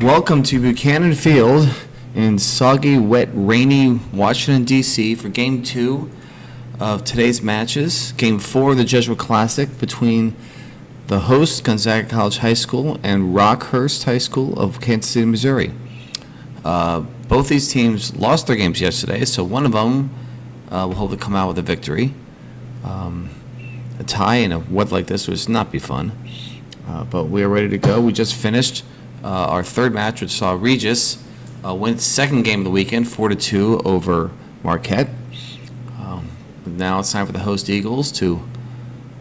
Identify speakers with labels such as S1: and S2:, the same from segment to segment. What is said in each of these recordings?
S1: Welcome to Buchanan Field in soggy, wet, rainy Washington, D.C. for Game 2 of today's matches. Game 4 of the Jesuit Classic between the host, Gonzaga College High School, and Rockhurst High School of Kansas City, Missouri. Both these teams lost their games yesterday, so one of them will hopefully come out with a victory. A tie in a weather like this would not be fun, but we are ready to go. We just finished our third match, which saw Regis win its second game of the weekend, 4-2 over Marquette. Now it's time for the host Eagles to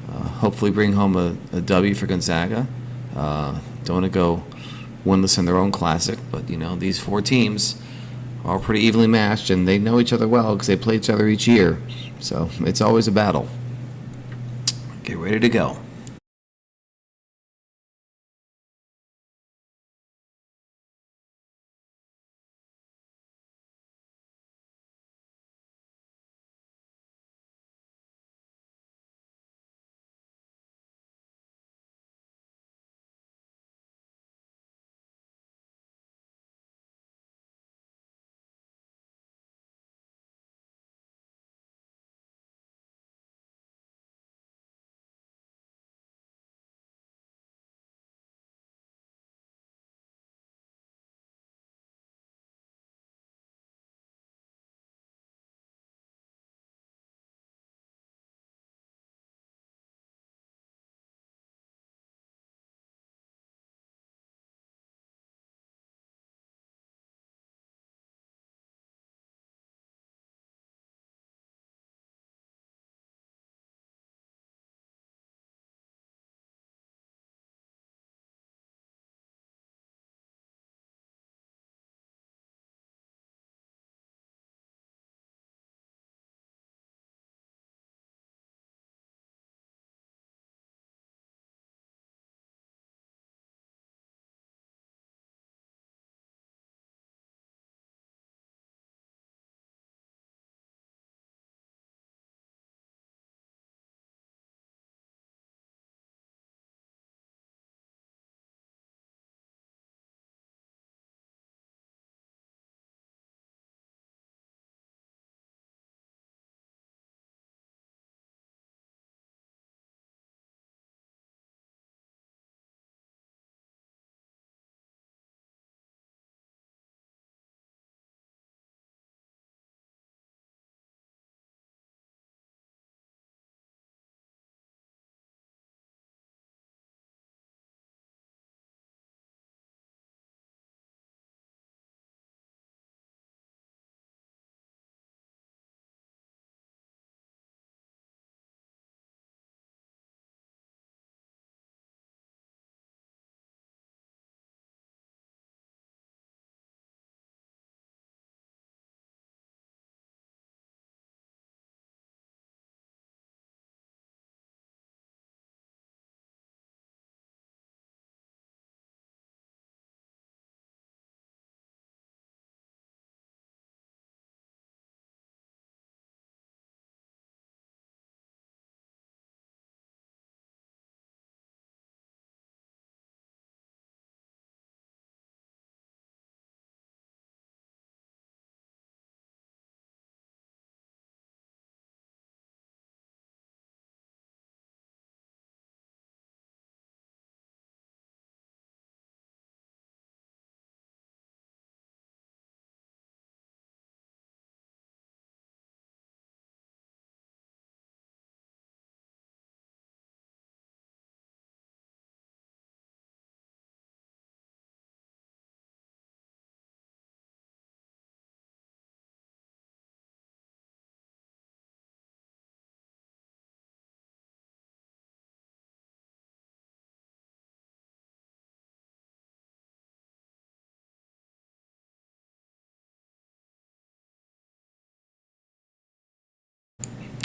S1: hopefully bring home a W for Gonzaga. Don't want to go winless in their own classic, but you know, these four teams are pretty evenly matched, and they know each other well because they play each other each year. So it's always a battle. Get ready to go.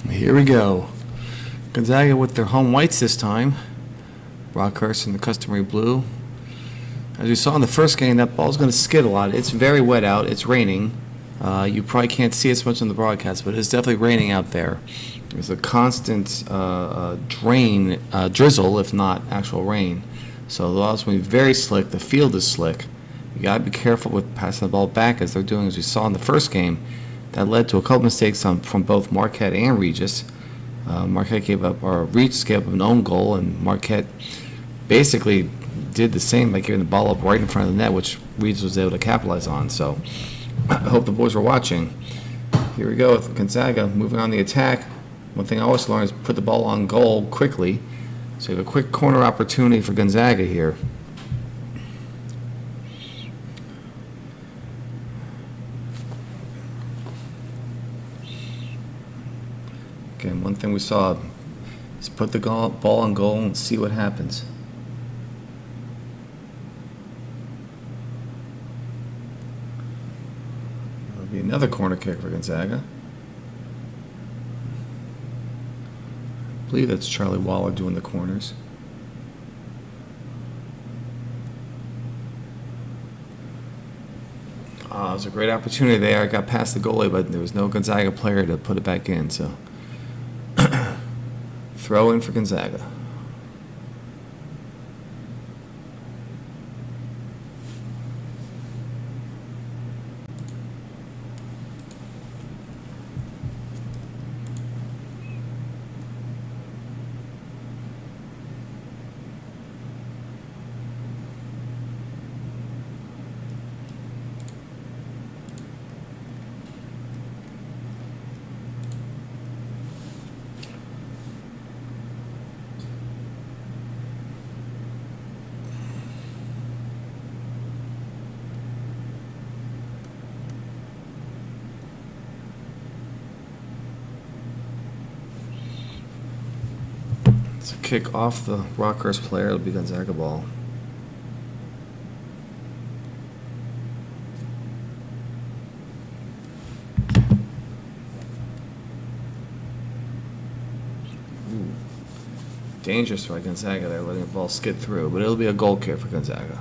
S1: Here we go. Gonzaga with their home whites this time. Rockhurst in the customary blue. As you saw in the first game, that ball's going to skid a lot. It's very wet out. It's raining. You probably can't see as much on the broadcast, but it's definitely raining out there. There's a constant drizzle, if not actual rain. So the ball's going to be very slick. The field is slick. You got to be careful with passing the ball back, as they're doing, as we saw in the first game. That led to a couple mistakes from both Marquette and Regis. Regis gave up an own goal, and Marquette basically did the same by giving the ball up right in front of the net, which Regis was able to capitalize on. So I hope the boys are watching. Here we go with Gonzaga moving on the attack. One thing I always learn is put the ball on goal quickly. So you have a quick corner opportunity for Gonzaga here. Again, one thing we saw is put the ball on goal and see what happens. That'll be another corner kick for Gonzaga. I believe that's Charlie Waller doing the corners. It was a great opportunity there. I got past the goalie, but there was no Gonzaga player to put it back in. So throw in for Gonzaga. It's a kick off the Rockhurst player. It'll be Gonzaga ball. Ooh. Dangerous by Gonzaga there, letting the ball skid through, but it'll be a goal kick for Gonzaga.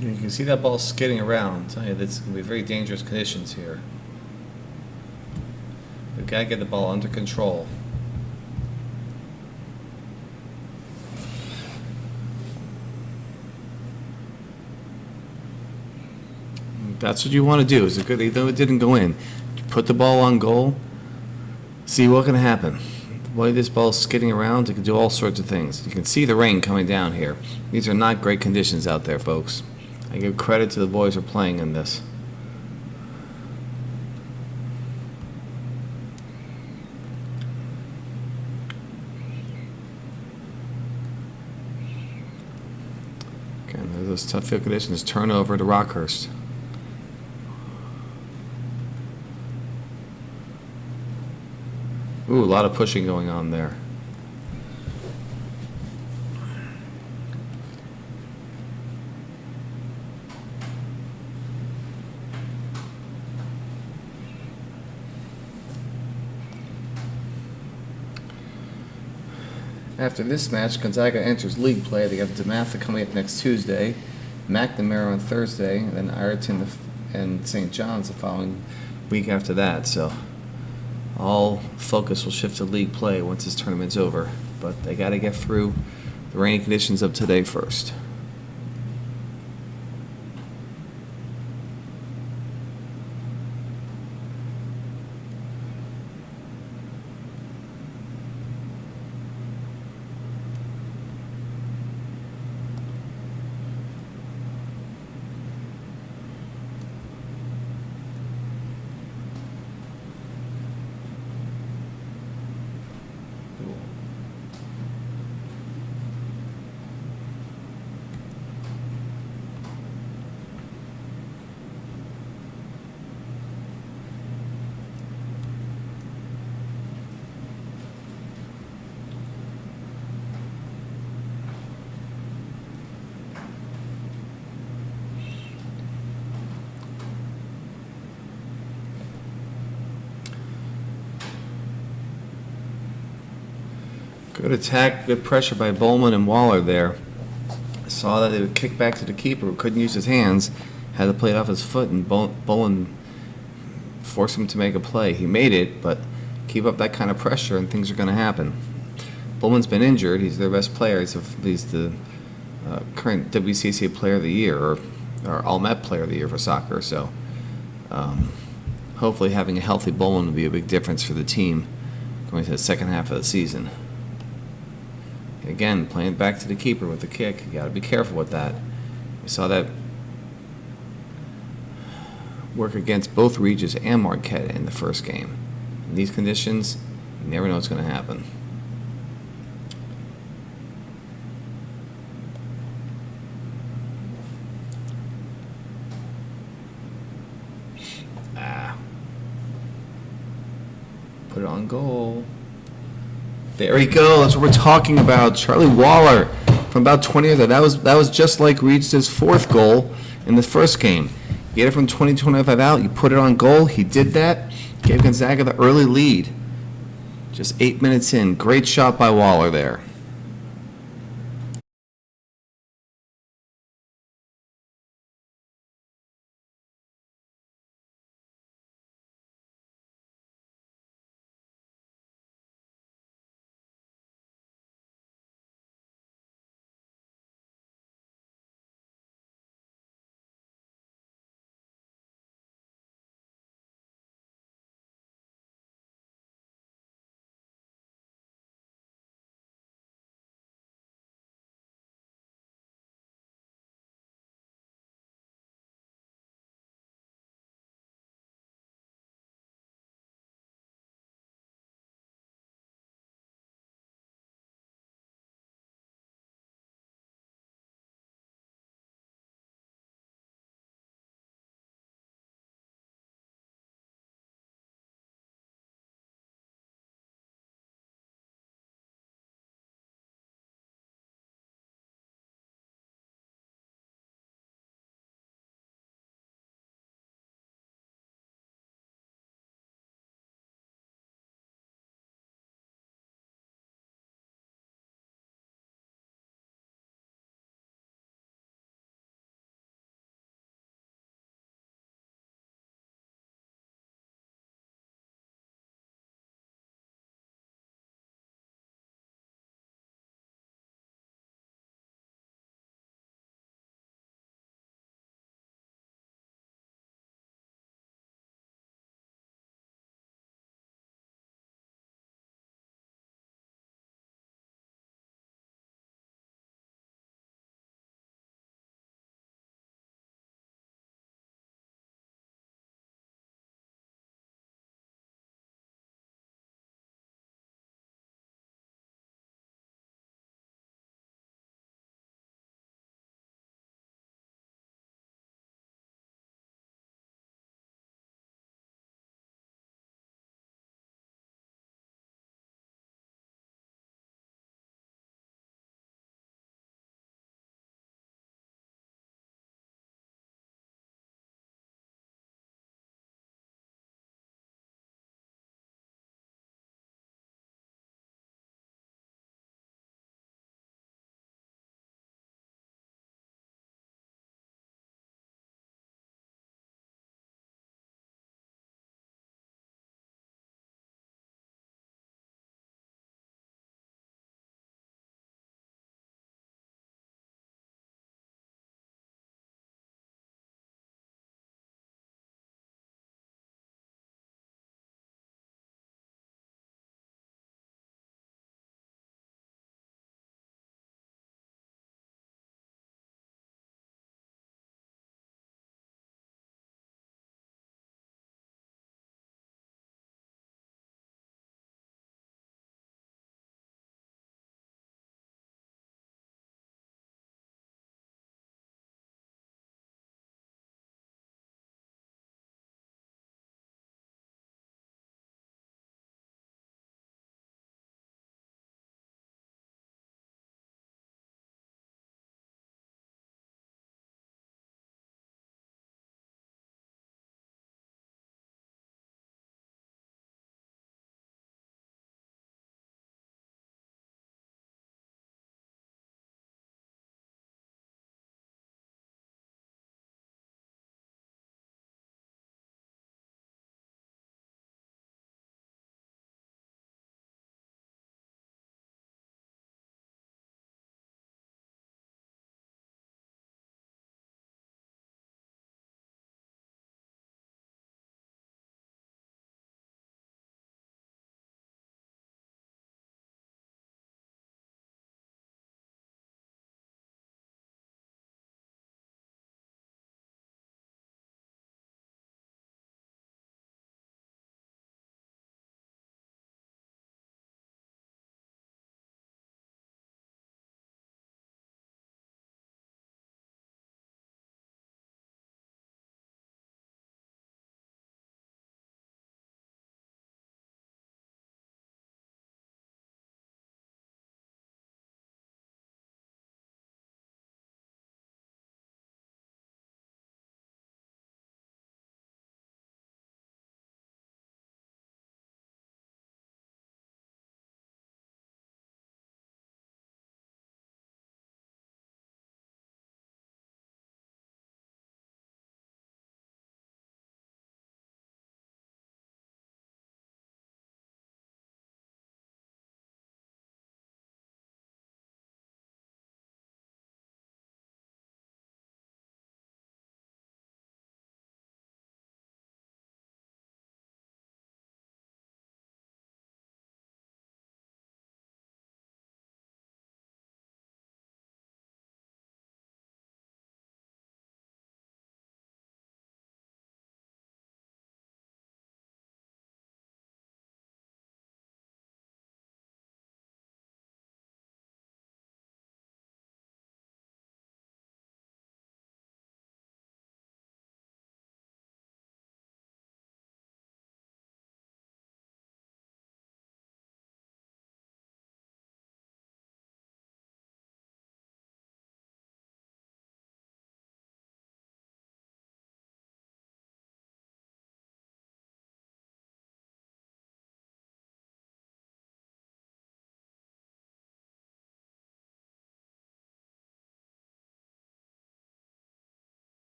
S1: You can see that ball skidding around. I tell you, that's going to be very dangerous conditions here. We've got to get the ball under control. That's what you want to do. Is it good? Even though it didn't go in, put the ball on goal. See what can happen. The way this ball is skidding around, it can do all sorts of things. You can see the rain coming down here. These are not great conditions out there, folks. I give credit to the boys who are playing in this. Again, there's those tough field conditions. Turnover to Rockhurst. Ooh, a lot of pushing going on there. After this match, Gonzaga enters league play. They have DeMatha coming up next Tuesday, McNamara on Thursday, and then Ireton and St. John's the following week after that. So all focus will shift to league play once this tournament's over. But they got to get through the rainy conditions of today first. Good attack, good pressure by Bowman and Waller there. Saw that they would kick back to the keeper who couldn't use his hands, had to play it off his foot, and Bowman forced him to make a play. He made it, but keep up that kind of pressure and things are going to happen. Bowman's been injured. He's their best player. He's the current WCAC Player of the Year, or All-Met Player of the Year for soccer. So hopefully having a healthy Bowman will be a big difference for the team going to the second half of the season. Again, playing back to the keeper with the kick. You got to be careful with that. We saw that work against both Regis and Marquette in the first game. In these conditions, you never know what's going to happen. Put it on goal. There we go. That's what we're talking about. Charlie Waller from about 20 years ago. That was just like Regis' fourth goal in the first game. You get it from 20-25 out. You put it on goal. He did that. Gave Gonzaga the early lead. Just 8 minutes in. Great shot by Waller there.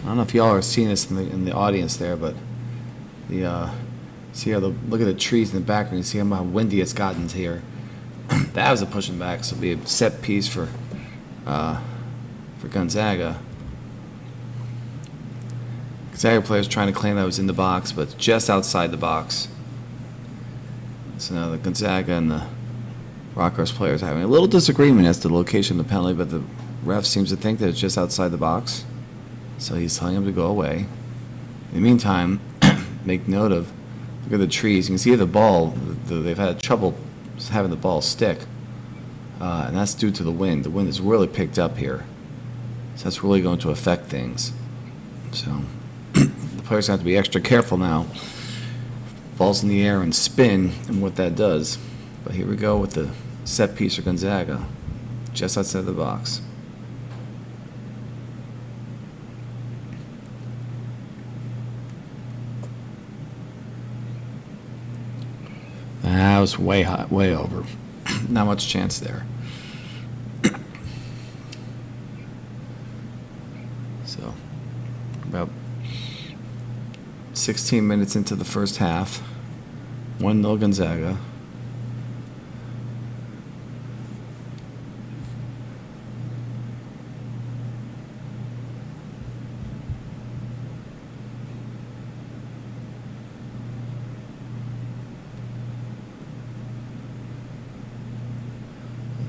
S1: don't know if y'all are seeing this in the audience there, but see how look at the trees in the background. You see how windy it's gotten here. That was a pushing back, so it'll be a set piece for Gonzaga. Gonzaga players trying to claim that it was in the box, but just outside the box. So now the Gonzaga and the Rockhurst players are having a little disagreement as to the location of the penalty, but the ref seems to think that it's just outside the box. So he's telling him to go away. In the meantime, make note of, look at the trees. You can see the ball, they've had trouble having the ball stick. And that's due to the wind. The wind has really picked up here. So that's really going to affect things. So the players have to be extra careful now. Ball's in the air and spin and what that does. But here we go with the set piece for Gonzaga, just outside the box. That was way high, way over. Not much chance there. So, about 16 minutes into the first half, 1-0 Gonzaga.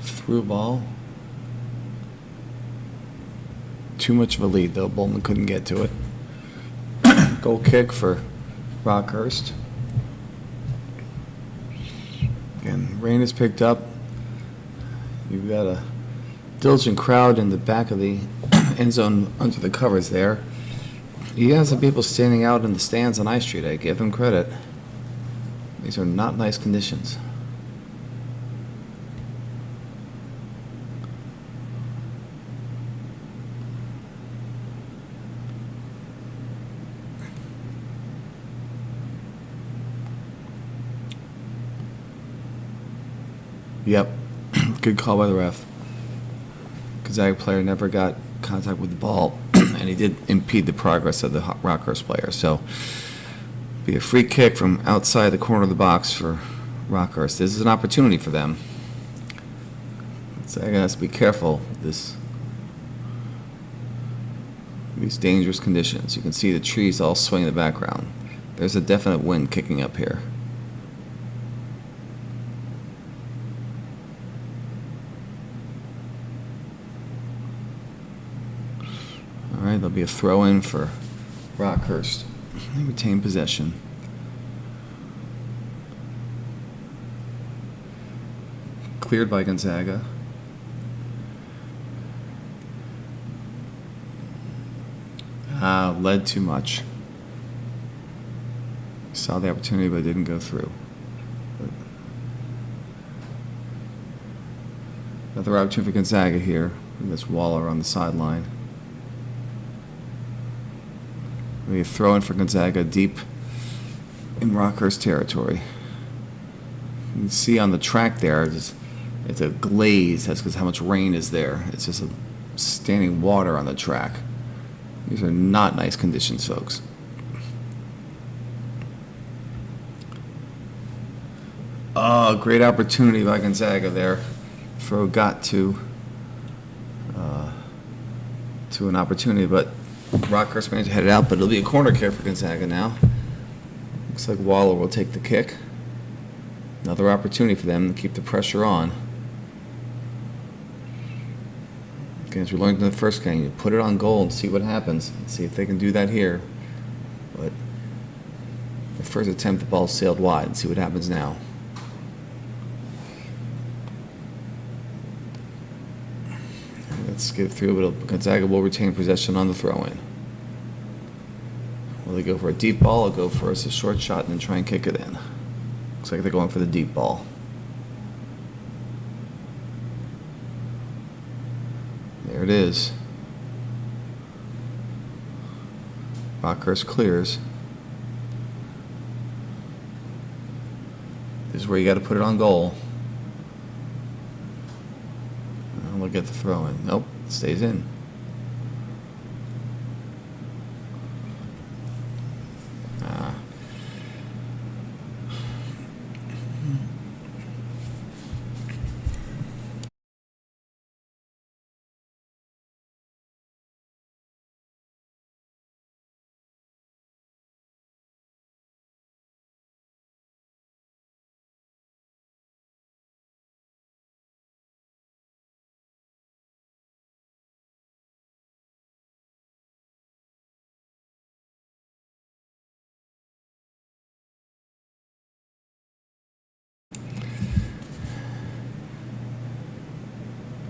S1: Through ball. Too much of a lead, though. Bowman couldn't get to it. Goal kick for Rockhurst. Again, rain is picked up. You've got a diligent crowd in the back of the end zone under the covers there. You have some people standing out in the stands on I Street. I give them credit. These are not nice conditions. Yep, good call by the ref. Gonzaga player never got contact with the ball, and he did impede the progress of the Rockhurst player. So, be a free kick from outside the corner of the box for Rockhurst. This is an opportunity for them. Gonzaga has to be careful with these dangerous conditions. You can see the trees all swing in the background. There's a definite wind kicking up here. All right, there'll be a throw-in for Rockhurst. They retain possession. Cleared by Gonzaga. Led too much. Saw the opportunity, but didn't go through. Another opportunity for Gonzaga here. That's Waller on the sideline. We throw in for Gonzaga deep in Rockhurst territory. You can see on the track there, it's a glaze. That's because how much rain is there. It's just a standing water on the track. These are not nice conditions, folks. Oh, great opportunity by Gonzaga there. Throw got to an opportunity, but Rockhurst managed to head it out, but it'll be a corner kick for Gonzaga now. Looks like Waller will take the kick. Another opportunity for them to keep the pressure on. Again, as we learned in the first game, you put it on goal and see what happens. See if they can do that here. But the first attempt, the ball sailed wide. See what happens now. Let's get through, but Gonzaga will retain possession on the throw-in. Will they go for a deep ball or go for a short shot and then try and kick it in? Looks like they're going for the deep ball. There it is. Rockhurst clears. This is where you got to put it on goal. Look at the throw in. Nope, it stays in.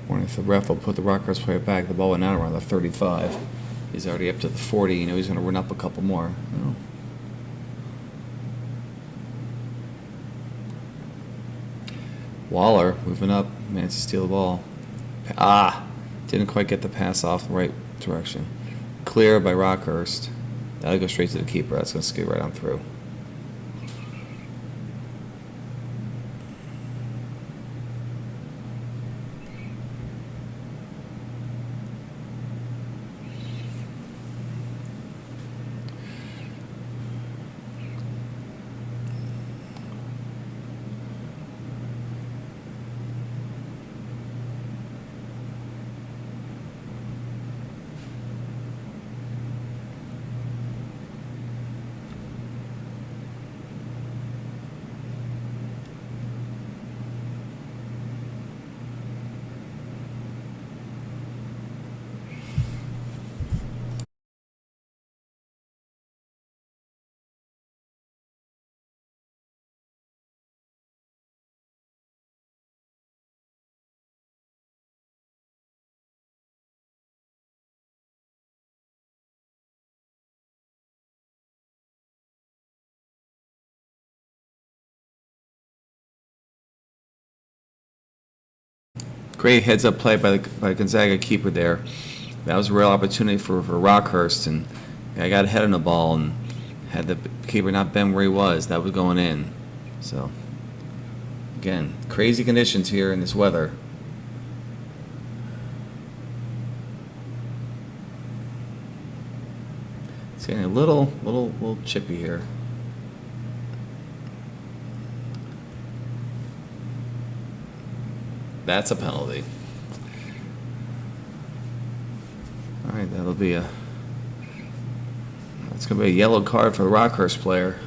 S1: Wondering if the ref will put the Rockhurst player back. The ball went out around the 35. He's already up to the 40. You know he's going to run up a couple more. No. Waller moving up, managed to steal the ball. Didn't quite get the pass off the right direction. Clear by Rockhurst. That'll go straight to the keeper. That's going to skate right on through. Great heads-up play by Gonzaga keeper there. That was a real opportunity for Rockhurst, and I got ahead on the ball, and had the keeper not been where he was, that was going in. So, again, crazy conditions here in this weather. It's getting a little chippy here. That's a penalty. All right, that'll be that's going to be a yellow card for the Rockhurst player.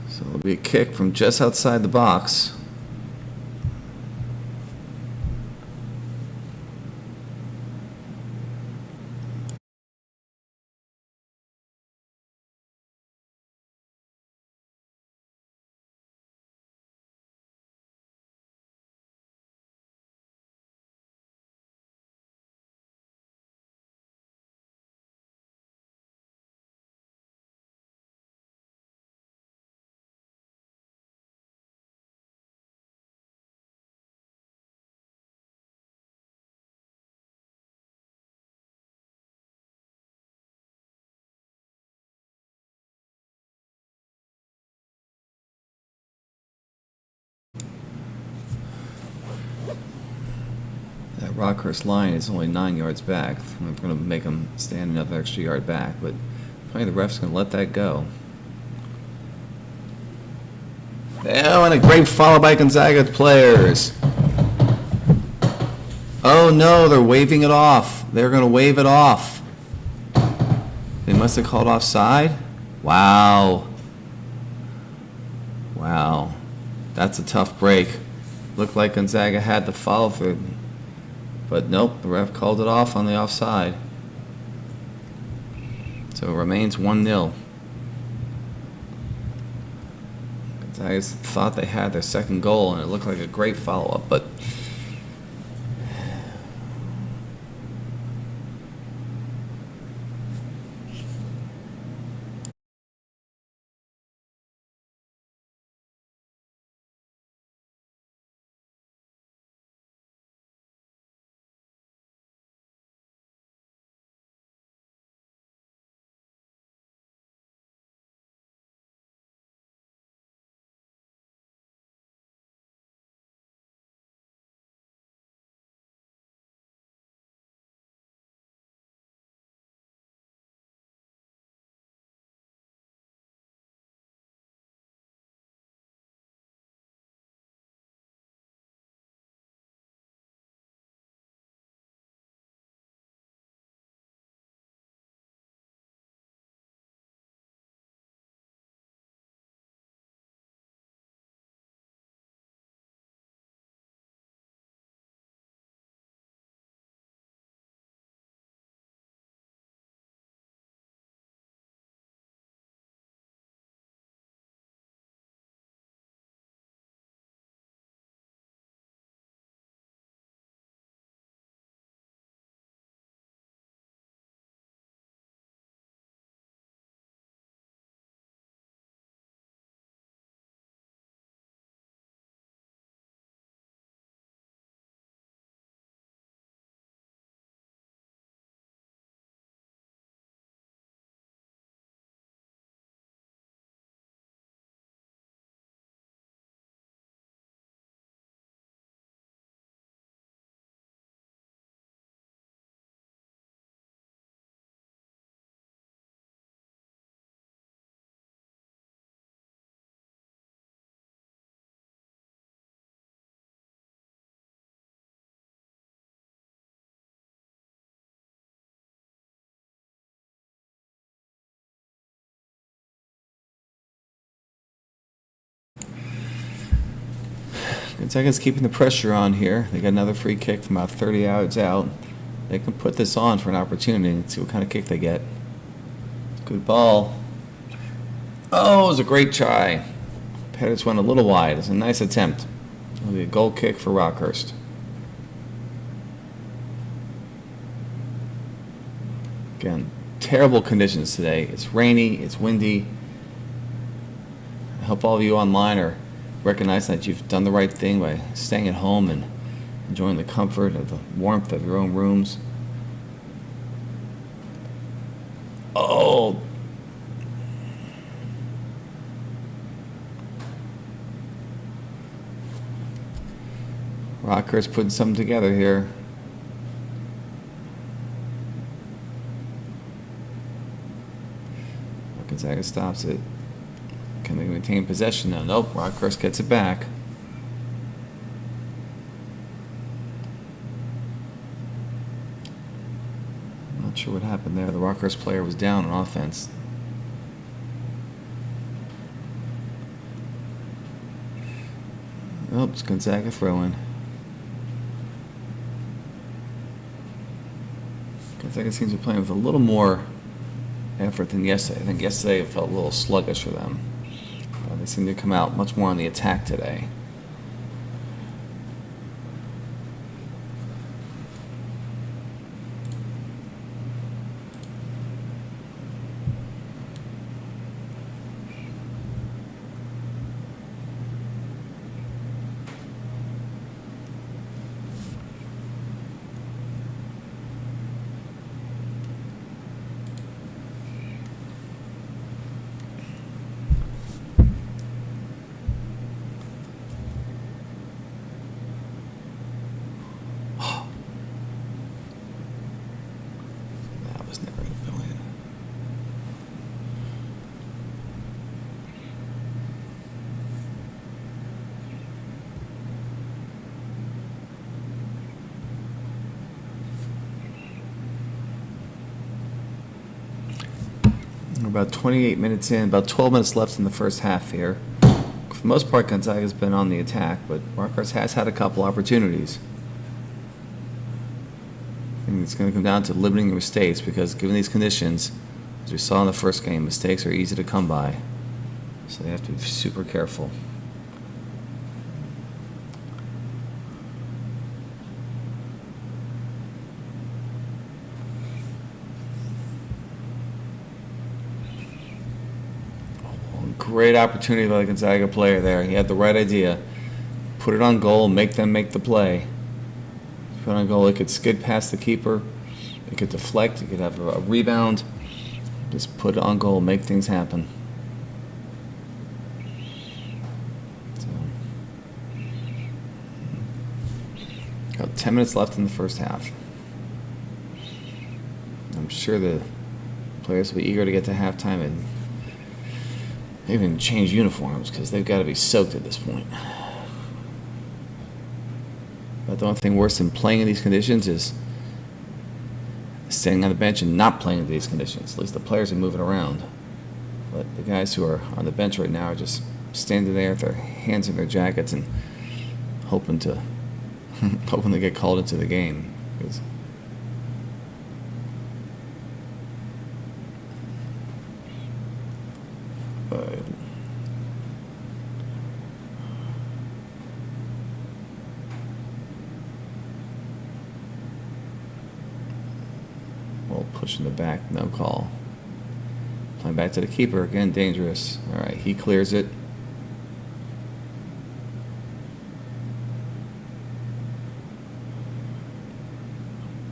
S1: So it'll be a kick from just outside the box. That Rockhurst line is only 9 yards back. I'm going to make them stand another extra yard back, but probably the ref's going to let that go. Oh, and a great follow by Gonzaga players. Oh no, they're waving it off. They're going to wave it off. They must have called offside. Wow. Wow. That's a tough break. Looked like Gonzaga had the follow through. But nope, the ref called it off on the offside. So it remains 1-0. Gonzaga thought they had their second goal, and it looked like a great follow-up, but Gonzaga's keeping the pressure on here. They got another free kick from about 30 yards out. They can put this on for an opportunity and see what kind of kick they get. Good ball. Oh, it was a great try. Pettis went a little wide. It's a nice attempt. It'll be a goal kick for Rockhurst. Again, terrible conditions today. It's rainy, it's windy. I hope all of you online are recognizing that you've done the right thing by staying at home and enjoying the comfort of the warmth of your own rooms. Oh! Rockhurst putting something together here. Gonzaga stops it. Can they maintain possession now? Nope, Rockhurst gets it back. I'm not sure what happened there. The Rockhurst player was down on offense. Oh, it's Gonzaga throwing. Gonzaga seems to be playing with a little more effort than yesterday. I think yesterday it felt a little sluggish for them. They seem to come out much more on the attack today. We're about 28 minutes in, about 12 minutes left in the first half here. For the most part, Gonzaga's been on the attack, but Rockhurst has had a couple opportunities. I think it's going to come down to limiting the mistakes because given these conditions, as we saw in the first game, mistakes are easy to come by. So they have to be super careful. Great opportunity by the Gonzaga player there. He had the right idea. Put it on goal, make them make the play. Put it on goal, it could skid past the keeper. It could deflect, it could have a rebound. Just put it on goal, make things happen. So, got 10 minutes left in the first half. I'm sure the players will be eager to get to halftime and even change uniforms because they've got to be soaked at this point. But the only thing worse than playing in these conditions is standing on the bench and not playing in these conditions. At least the players are moving around. But the guys who are on the bench right now are just standing there with their hands in their jackets and hoping to get called into the game. Pushing the back, no call. Playing back to the keeper, again dangerous. All right, he clears it.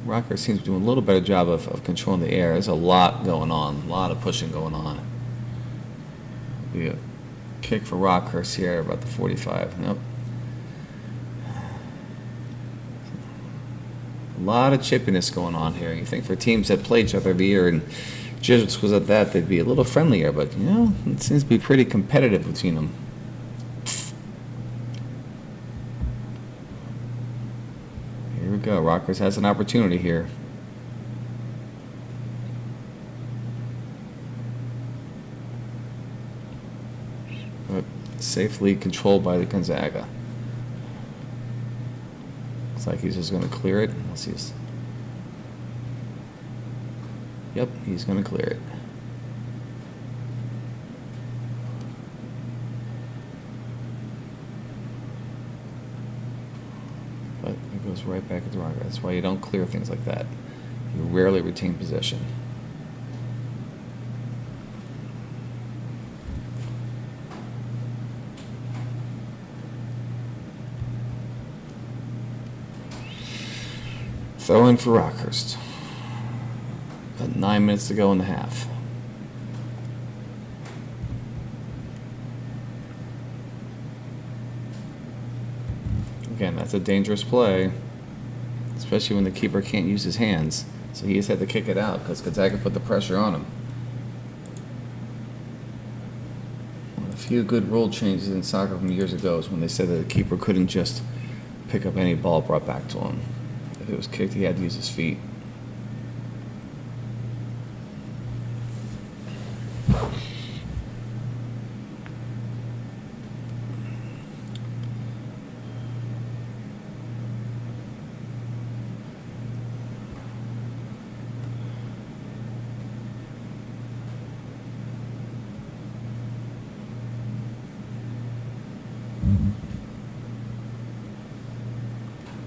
S1: Rocker seems to be doing a little better job of controlling the air. There's a lot going on, a lot of pushing going on. Be a kick for Rockhurst here, about the 45. Nope. A lot of chippiness going on here. You think for teams that play each other every year and Jesuit schools at that, they'd be a little friendlier, but you know, it seems to be pretty competitive between them. Here we go. Rockhurst has an opportunity here. But safely controlled by the Gonzaga. Looks like he's just going to clear it. Unless he's... Yep, he's going to clear it. But it goes right back into Rockhurst. That's why you don't clear things like that. You rarely retain possession. Throw in for Rockhurst. About 9 minutes to go in the half. Again, that's a dangerous play, especially when the keeper can't use his hands. So he just had to kick it out because Gonzaga put the pressure on him. One of the few good rule changes in soccer from years ago is when they said that the keeper couldn't just pick up any ball brought back to him. If it was kicked, he had to use his feet.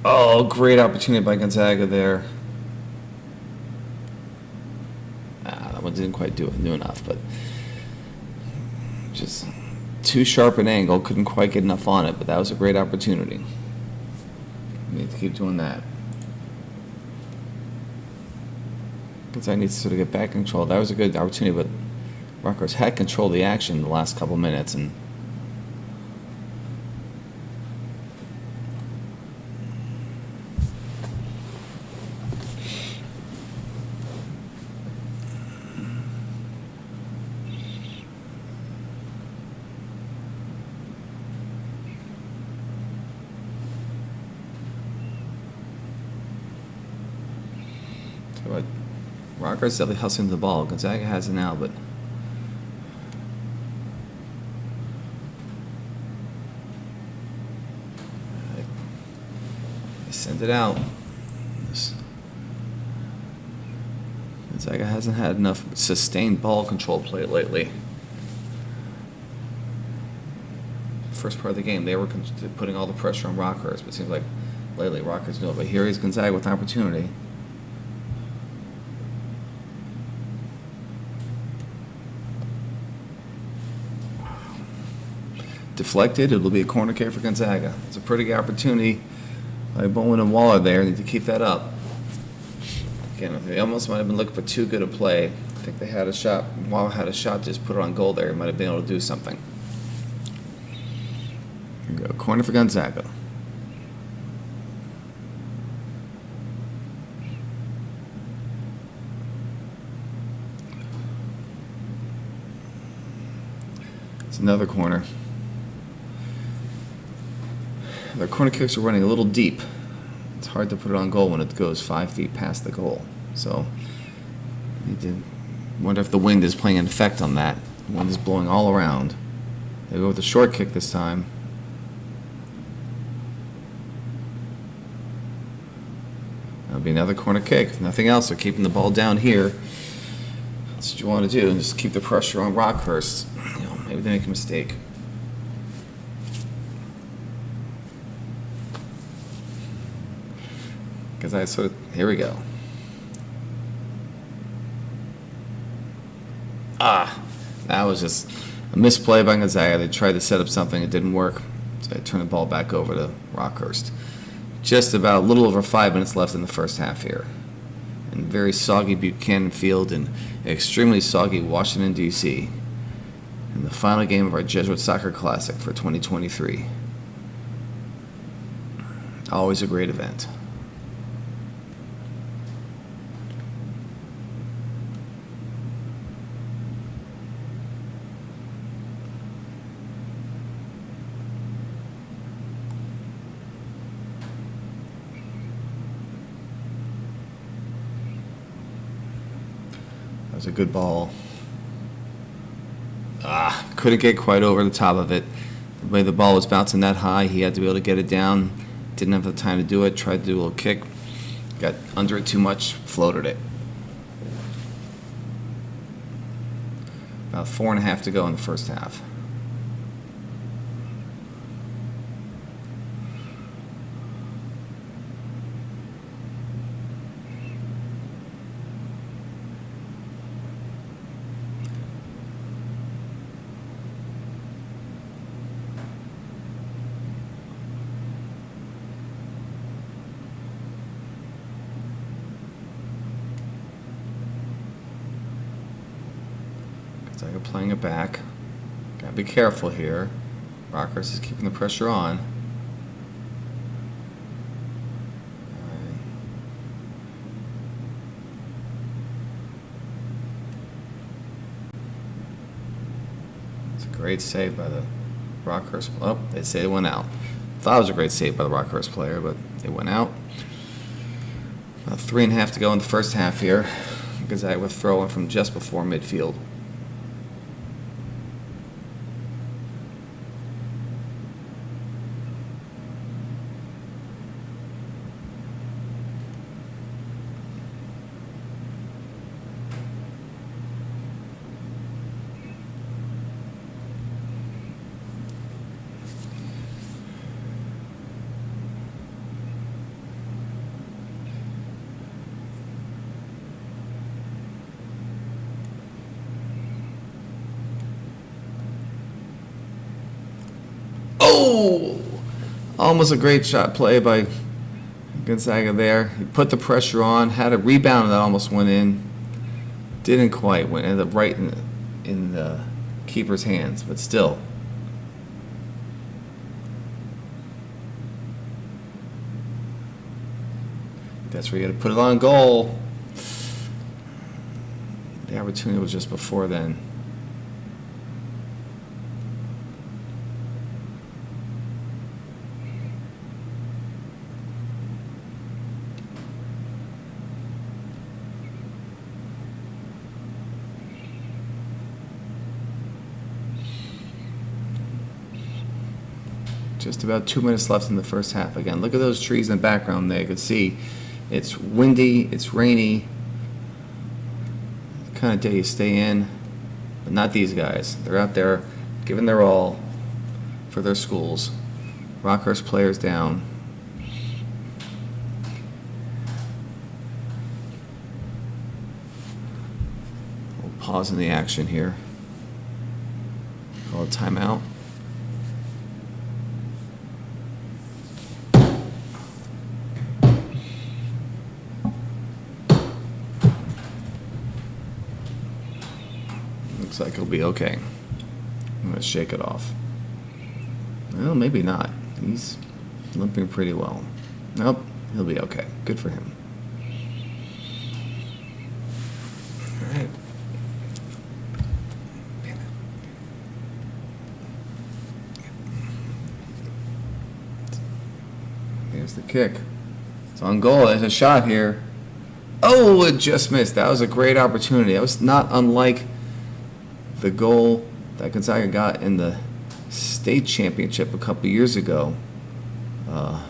S1: Oh, great opportunity by Gonzaga there. That one didn't quite do enough, but just too sharp an angle, couldn't quite get enough on it, but that was a great opportunity. We need to keep doing that. Gonzaga needs to sort of get back in control. That was a good opportunity, but Rockhurst had control of the action the last couple minutes, and but Rockhurst definitely hustling the ball. Gonzaga has it now, but they send it out. Gonzaga hasn't had enough sustained ball control play lately. First part of the game, they were putting all the pressure on Rockhurst, but it seems like lately Rockhurst doing it. But here is Gonzaga with an opportunity. Deflected, it'll be a corner kick for Gonzaga. It's a pretty good opportunity by Bowen and Waller there. Need to keep that up. Again, they almost might have been looking for too good a play. I think they had a shot. Waller had a shot, just put it on goal there. He might have been able to do something. Here we go, corner for Gonzaga. It's another corner. Their corner kicks are running a little deep. It's hard to put it on goal when it goes 5 feet past the goal. So, you need to wonder if the wind is playing an effect on that. The wind is blowing all around. They go with a short kick this time. That'll be another corner kick. If nothing else, they're keeping the ball down here. That's what you want to do, and just keep the pressure on Rockhurst. Maybe they make a mistake. Because I sort of, here we go. That was just a misplay by Gonzaga. They tried to set up something, it didn't work. So they turned the ball back over to Rockhurst. Just about a little over 5 minutes left in the first half here. In very soggy Buchanan Field and extremely soggy Washington, D.C. in the final game of our Jesuit Soccer Classic for 2023. Always a great event. That was a good ball. Couldn't get quite over the top of it. The way the ball was bouncing that high, he had to be able to get it down Didn't have the time to do it. Tried to do a little kick. Got under it too much. Floated it. About 4.5 to go in the first half. Gonzaga playing it back. Gotta be careful here. Rockhurst is keeping the pressure on. It's a great save by the Rockhurst. Oh, they say it went out. Thought it was a great save by the Rockhurst player, but it went out. About 3.5 to go in the first half here. Gonzaga with throw-in from just before midfield. Oh! Almost a great shot play by Gonzaga there. He put the pressure on, had a rebound that almost went in. Didn't quite. Ended up right in the keeper's hands, but still. That's where you got to put it on goal. The opportunity was just before then. Just about 2 minutes left in the first half. Again, look at those trees in the background there. You can see it's windy, it's rainy. The kind of day you stay in. But not these guys. They're out there giving their all for their schools. Rockhurst players down. We'll pause in the action here. Call a timeout. Looks like he'll be okay. I'm going to shake it off. Well, maybe not. He's limping pretty well. Nope, he'll be okay. Good for him. All right. Here's the kick. It's on goal. There's a shot here. Oh, it just missed. That was a great opportunity. That was not unlike the goal that Gonzaga got in the state championship a couple years ago. A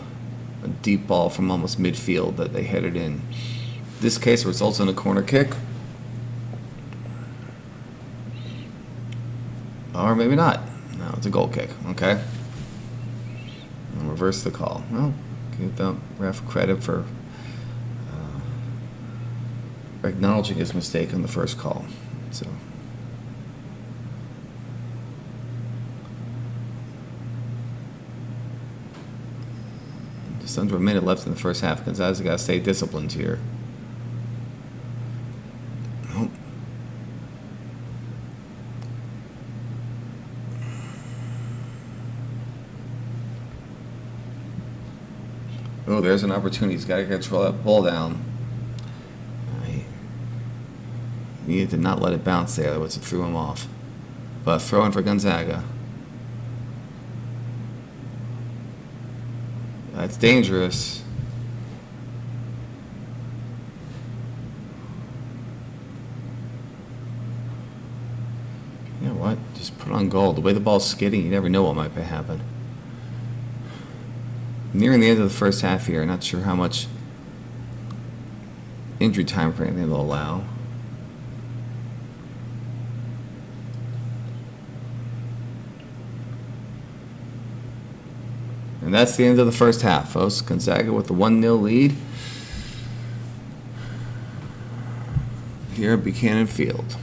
S1: deep ball from almost midfield that they headed in. This case results in a corner kick. Or maybe not. No, it's a goal kick. Okay. And reverse the call. Well, give the ref credit for acknowledging his mistake on the first call. So. Just under a minute left in the first half. Gonzaga's got to stay disciplined here. Nope. Oh, there's an opportunity. He's got to control that ball down. He needed to not let it bounce there, otherwise it threw him off. But throw in for Gonzaga. That's dangerous. You know what? Just put on goal. The way the ball's skidding, you never know what might happen. nearing the end of the first half here. Not sure how much injury time frame they'll allow. And that's the end of the first half, folks. Gonzaga with the 1-0 lead here at Buchanan Field.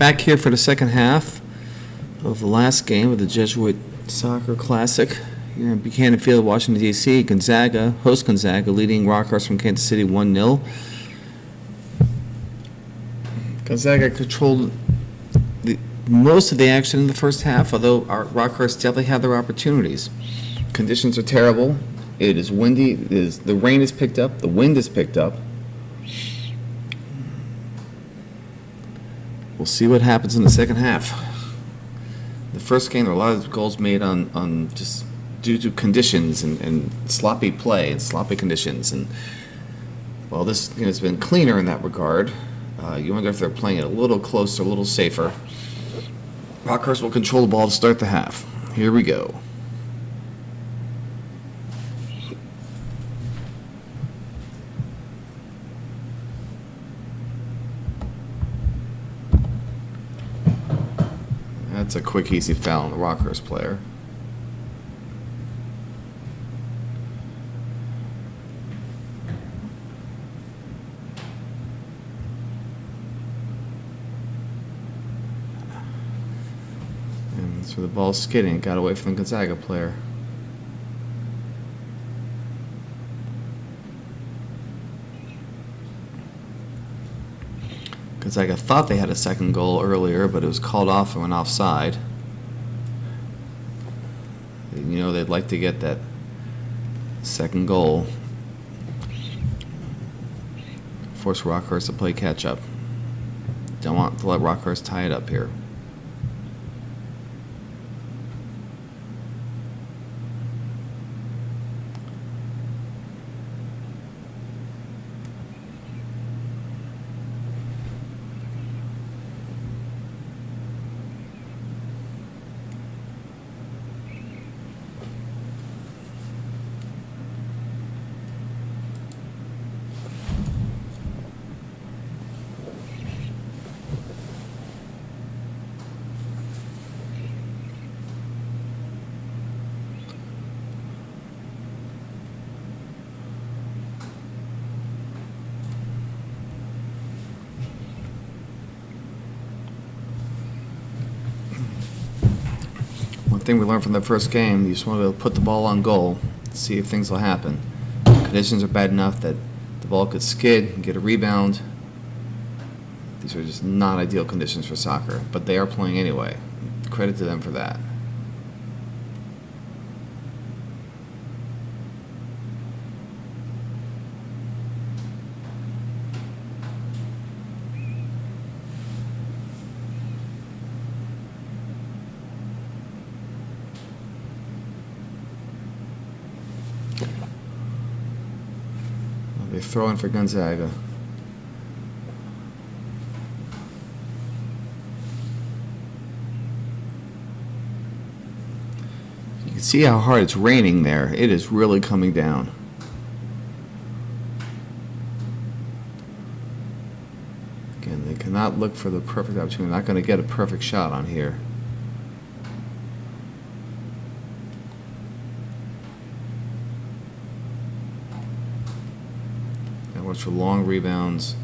S1: Back here for the second half of the last game of the Jesuit Soccer Classic here in Buchanan Field, Washington, D.C. Gonzaga, host Gonzaga, leading Rockhurst from Kansas City 1-0. Gonzaga controlled most of the action in the first half, although Rockhurst definitely had their opportunities. Conditions are terrible. It is windy. The rain is picked up. The wind is picked up. We'll see what happens in the second half. The first game, there were a lot of goals made on just due to conditions and sloppy play and sloppy conditions. And well, this has been cleaner in that regard. You wonder if they're playing it a little closer, a little safer. Rockhurst will control the ball to start the half. Here we go. That's a quick, easy foul on the Rockhurst player. And so the ball's skidding. It got away from the Gonzaga player. Gonzaga thought they had a second goal earlier, but it was called off and went offside. You know they'd like to get that second goal. Force Rockhurst to play catch-up. Don't want to let Rockhurst tie it up here. One thing we learned from the first game, you just want to put the ball on goal, see if things will happen. Conditions are bad enough that the ball could skid and get a rebound. These are just not ideal conditions for soccer, but they are playing anyway. Credit to them for that. They throw in for Gonzaga. You can see how hard it's raining there. It is really coming down. Again, they cannot look for the perfect opportunity. They're not going to get a perfect shot on here. For long rebounds.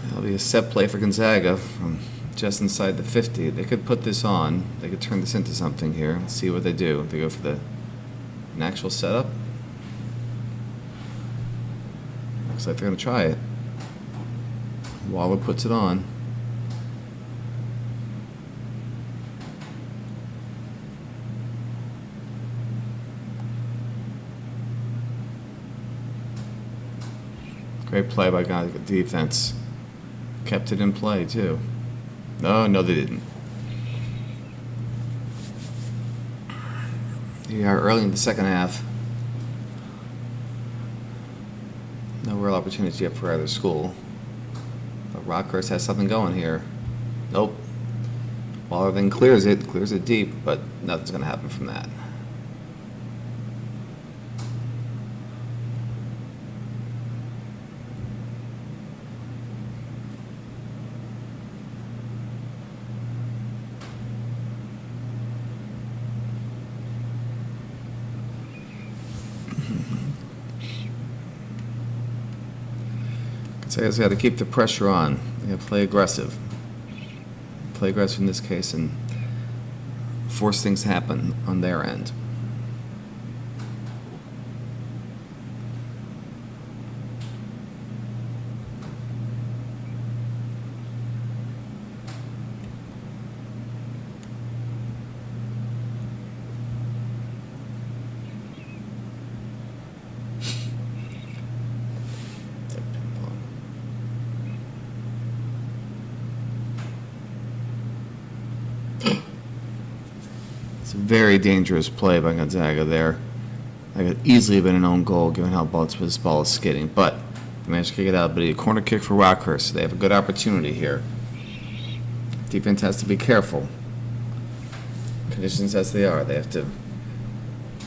S1: That'll be a set play for Gonzaga from just inside the 50. They could put this on. They could turn this into something here. Let's see what they do. They go for an actual setup. Looks like they're going to try it. Waller puts it on. Great play by Gonzaga defense. Kept it in play, too. No, they didn't. Here we are early in the second half. No real opportunities yet for either school. But Rockhurst has something going here. Nope. Waller then clears it deep, but nothing's going to happen from that. Gonzaga's got to keep the pressure on. They got to play aggressive. Play aggressive in this case and force things to happen on their end. It's a very dangerous play by Gonzaga there. That could easily have been an own goal given how this ball is skidding, but they managed to kick it out. But a corner kick for Rockhurst, so they have a good opportunity here. Defense has to be careful. Conditions as they are, they have to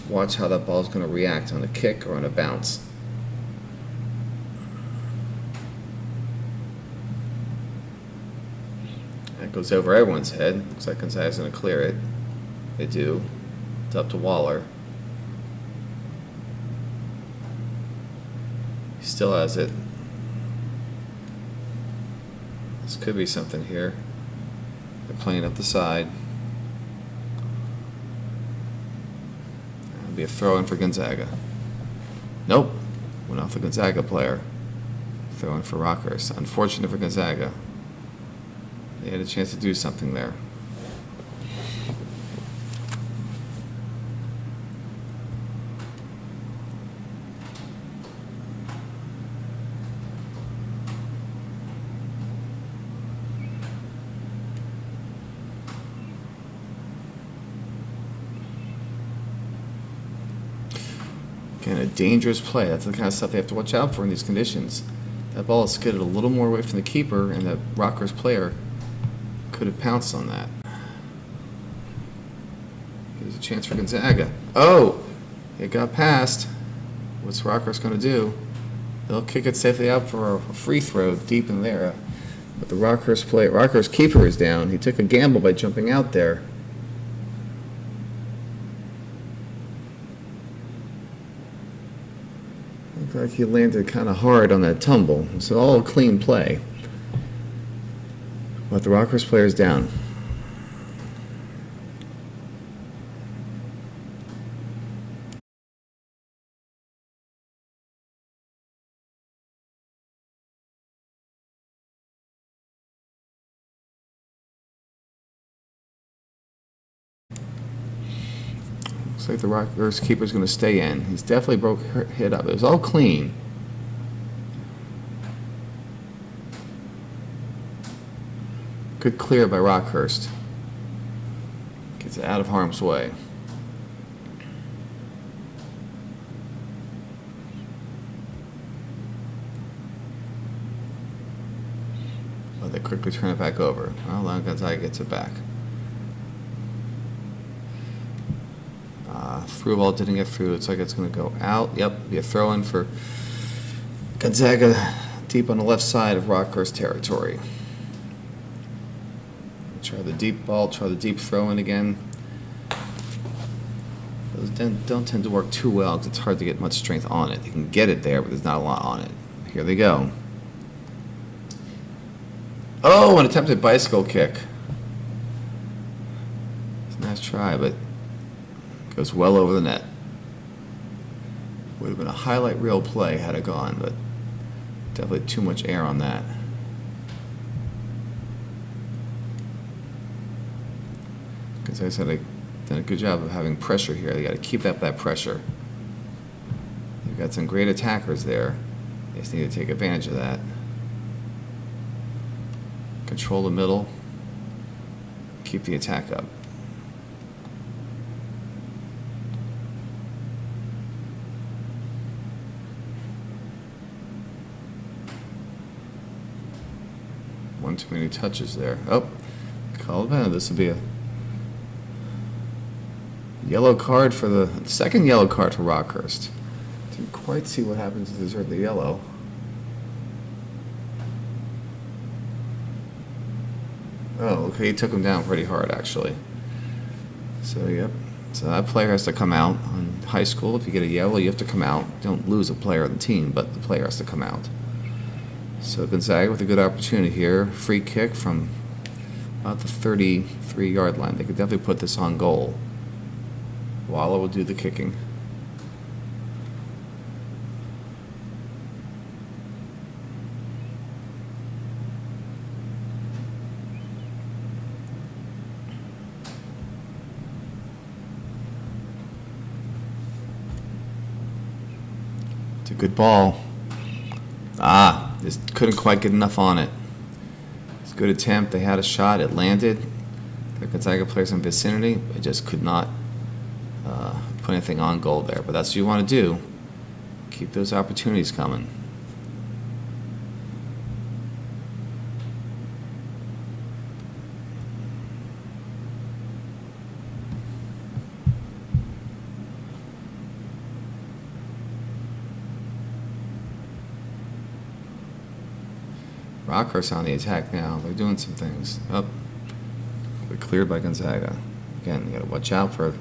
S1: watch how that ball is going to react on a kick or on a bounce. That goes over everyone's head. Looks like Gonzaga's going to clear it. They do. It's up to Waller. He still has it. This could be something here. They're playing up the side. That'll be a throw in for Gonzaga. Nope. Went off the Gonzaga player. Throw in for Rockhurst. Unfortunate for Gonzaga. They had a chance to do something there. Again, a dangerous play. That's the kind of stuff they have to watch out for in these conditions. That ball is skidded a little more away from the keeper, and that Rockhurst player could have pounced on that. Here's a chance for Gonzaga. Oh! It got past. What's Rockhurst going to do? They'll kick it safely out for a free throw deep in there. But the Rockhurst keeper is down. He took a gamble by jumping out there. Looked like he landed kind of hard on that tumble. It's all a clean play. But the Rockhurst player is down. Looks like the Rockhurst keeper is going to stay in. He's definitely broke her head up. It was all clean. Good clear by Rockhurst. Gets it out of harm's way. Oh, they quickly turn it back over. Well, now Gonzaga gets it back. Through ball didn't get through. Looks like it's going to go out. Yep, be a throw in for Gonzaga deep on the left side of Rockhurst territory. Try the deep ball, try the deep throw in again. Those don't tend to work too well because it's hard to get much strength on it. They can get it there, but there's not a lot on it. Here they go. Oh, an attempted bicycle kick. It's a nice try, but goes well over the net. Would have been a highlight reel play had it gone, but definitely too much air on that. Because I said, they've done a good job of having pressure here. They got to keep up that pressure. They've got some great attackers there. They just need to take advantage of that. Control the middle. Keep the attack up. One too many touches there. Oh, call it out. This would be a yellow card for the second yellow card for Rockhurst. Didn't quite see what happens to deserve the yellow. Oh, okay, he took him down pretty hard actually. So yep. So that player has to come out. In high school, if you get a yellow, you have to come out. Don't lose a player on the team, but the player has to come out. So Gonzaga with a good opportunity here. Free kick from about the 33-yard line. They could definitely put this on goal. Waller will do the kicking. It's a good ball. Just couldn't quite get enough on it. It's a good attempt. They had a shot. It landed. The Gonzaga players in vicinity. They just could not put anything on goal there. But that's what you want to do. Keep those opportunities coming. Rockhurst on the attack now. They're doing some things. Oh, they're cleared by Gonzaga. Again, you got to watch out for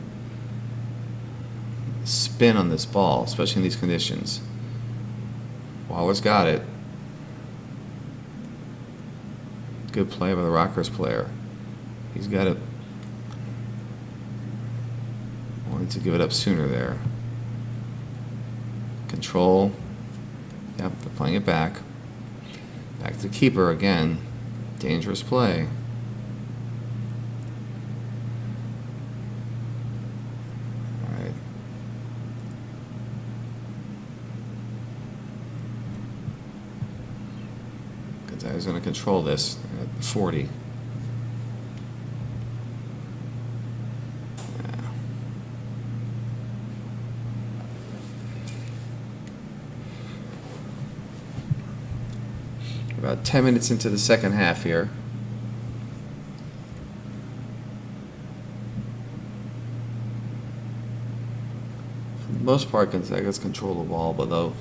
S1: spin on this ball, especially in these conditions. Waller's got it. Good play by the Rockhurst player. He's got it. Wanted to give it up sooner there. Control. Yep, they're playing it back. Back to the keeper again. Dangerous play. All right. Gonzaga's going to control this at 40. About 10 minutes into the second half here. For the most part, Gonzaga's control the ball, but though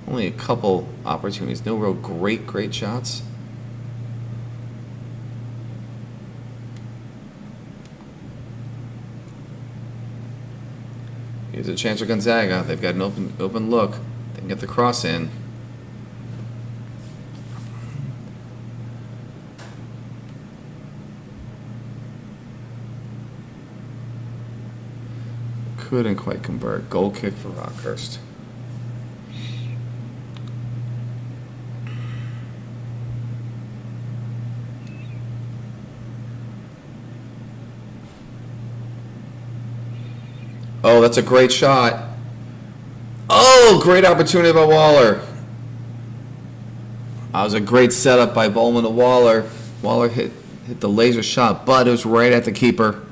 S1: only a couple opportunities. No real great shots. Here's a chance for Gonzaga. They've got an open look. They can get the cross in. Couldn't quite convert. Goal kick for Rockhurst. Oh, that's a great shot. Oh, great opportunity by Waller. That was a great setup by Bowman to Waller. Waller hit the laser shot, but it was right at the keeper.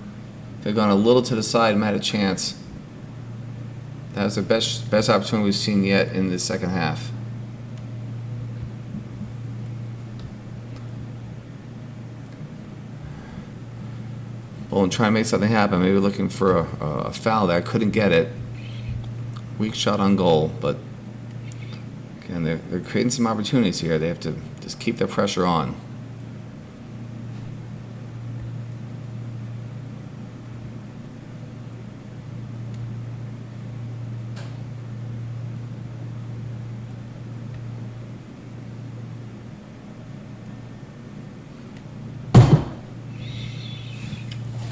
S1: They've gone a little to the side and had a chance. That was the best opportunity we've seen yet in the second half. Bowman trying to make something happen. Maybe looking for a foul there. Couldn't get it. Weak shot on goal, but again, they're creating some opportunities here. They have to just keep their pressure on.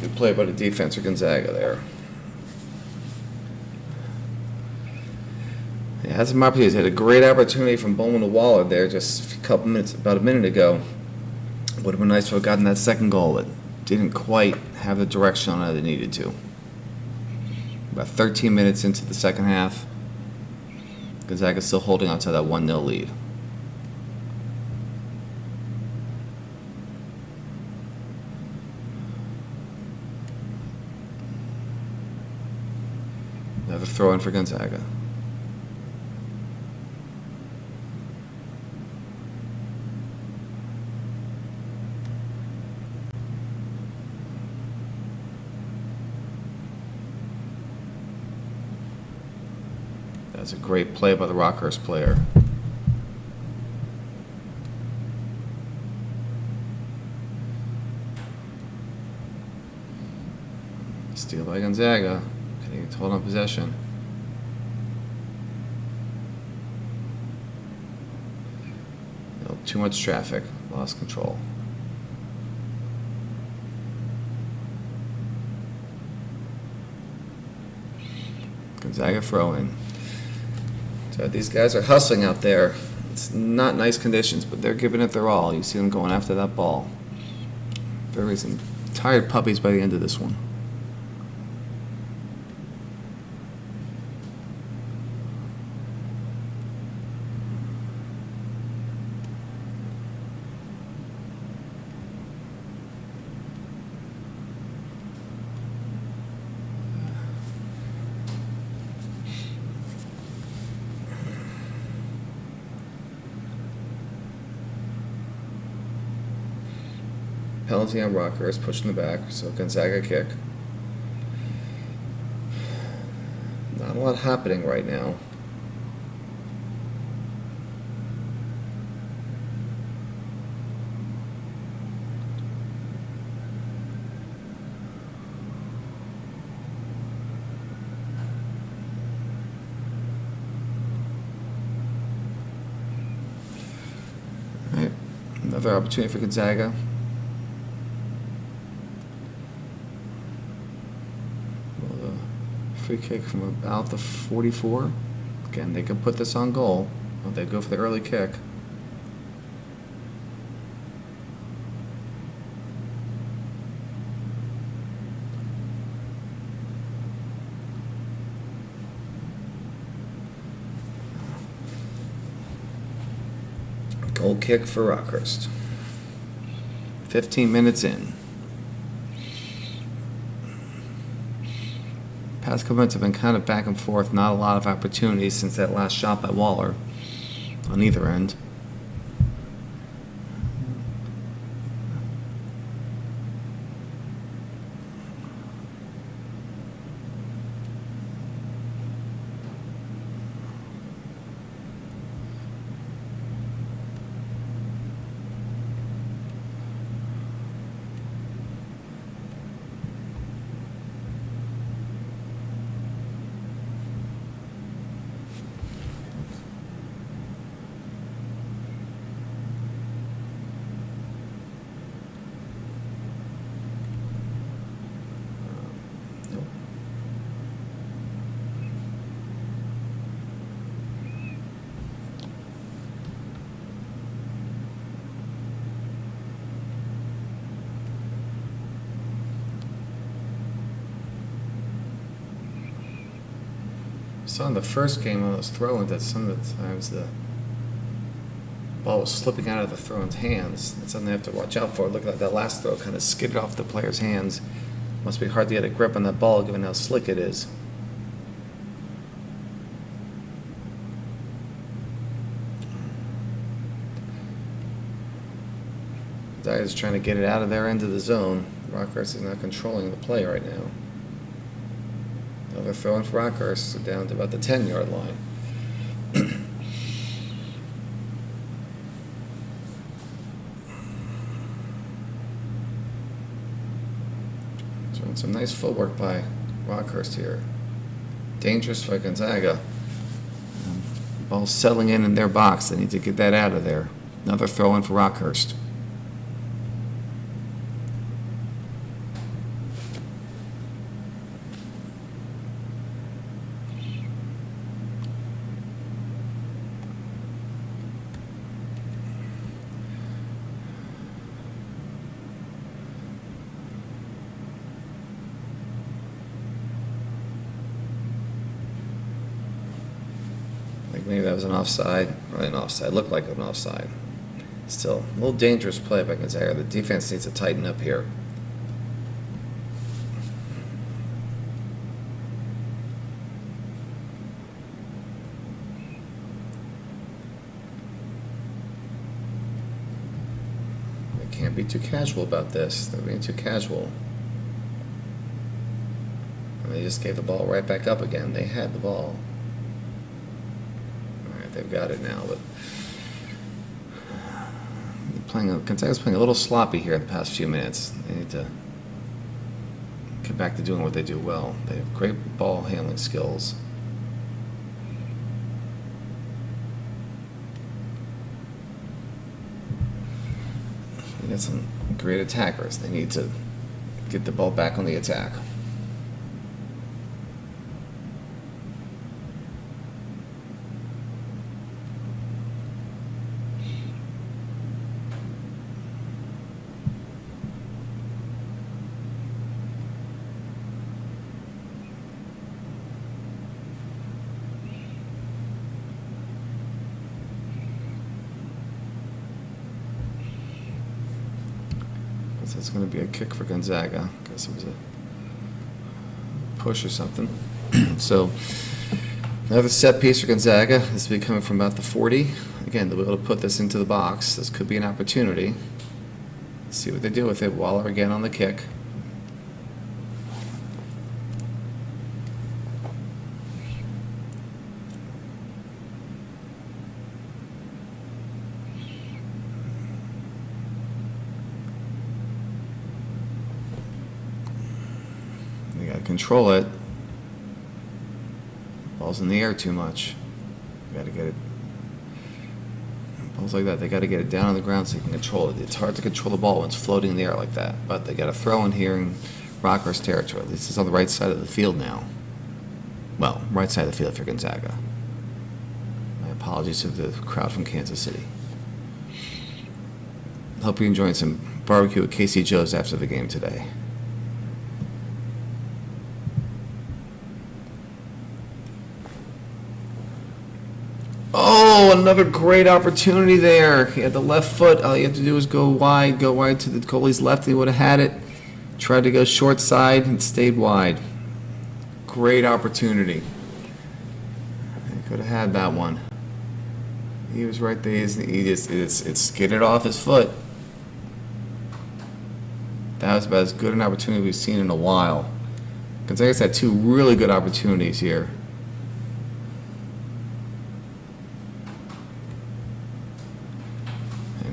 S1: Good play by the defense for Gonzaga there. Yeah, had some opportunities. Had a great opportunity from Bowman to Waller there just a couple minutes, about a minute ago. Would have been nice to have gotten that second goal. It didn't quite have the direction on it it needed to. About 13 minutes into the second half, Gonzaga still holding on to that 1-0 lead. Another throw in for Gonzaga. That's a great play by the Rockhurst player. Steal by Gonzaga. Can hold on possession. Too much traffic. Lost control. Gonzaga throw-in. So these guys are hustling out there. It's not nice conditions, but they're giving it their all. You see them going after that ball. Very some tired puppies by the end of this one. Penalty on Rockhurst, pushing the back, so Gonzaga kick. Not a lot happening right now. All right, another opportunity for Gonzaga. Free kick from about the 44. Again, they could put this on goal. Well, they go for the early kick. Goal kick for Rockhurst. 15 minutes in. Past couple minutes have been kind of back and forth, not a lot of opportunities since that last shot by Waller on either end. Saw in the first game on those throw-ins that some of the times the ball was slipping out of the throw-in's hands. That's something they have to watch out for. Look like that last throw kind of skidded off the player's hands. Must be hard to get a grip on that ball given how slick it is. Dyer's trying to get it out of their end of the zone. Rockhurst is not controlling the play right now. Another throw in for Rockhurst, down to about the 10-yard line. Doing some nice footwork by Rockhurst here. Dangerous for Gonzaga. Ball settling in their box. They need to get that out of there. Another throw in for Rockhurst. Maybe that was an offside. Really an offside. Looked like an offside. Still, a little dangerous play by Gonzaga. The defense needs to tighten up here. They can't be too casual about this. They're being too casual. And they just gave the ball right back up again. They had the ball. They've got it now, but Gonzaga's playing a little sloppy here in the past few minutes. They need to get back to doing what they do well. They have great ball handling skills. got some great attackers. They need to get the ball back on the attack. It's going to be a kick for Gonzaga. I guess it was a push or something. So another set piece for Gonzaga. This will be coming from about the 40. Again, they'll be able to put this into the box. This could be an opportunity. Let's see what they do with it. Waller again on the kick. They got to control it. Ball's in the air too much. Got to get it. Balls like that, they got to get it down on the ground so you can control it. It's hard to control the ball when it's floating in the air like that. But they got to throw in here in Rockhurst territory. This is on the right side of the field now. Well, right side of the field for Gonzaga. My apologies to the crowd from Kansas City. Hope you're enjoying some barbecue at Casey Joe's after the game today. Oh, another great opportunity there. He had the left foot. All you have to do is go wide to the goalie's left. He would have had it. Tried to go short side and stayed wide. Great opportunity. He could have had that one. He was right there. It skidded off his foot. That was about as good an opportunity we've seen in a while. Gonzaga's had two really good opportunities here.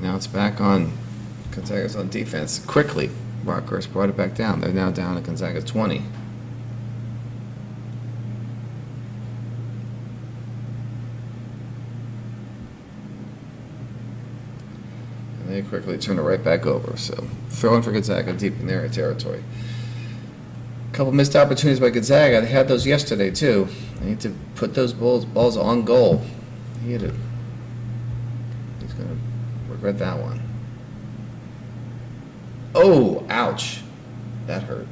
S1: Now it's back on. Gonzaga's on defense. Quickly, Rockhurst brought it back down. They're now down at Gonzaga's 20. And they quickly turn it right back over. So throwing for Gonzaga deep in their territory. A couple missed opportunities by Gonzaga. They had those yesterday too. They need to put those balls on goal. He hit it. He's going to regret that one. Oh, ouch. That hurt.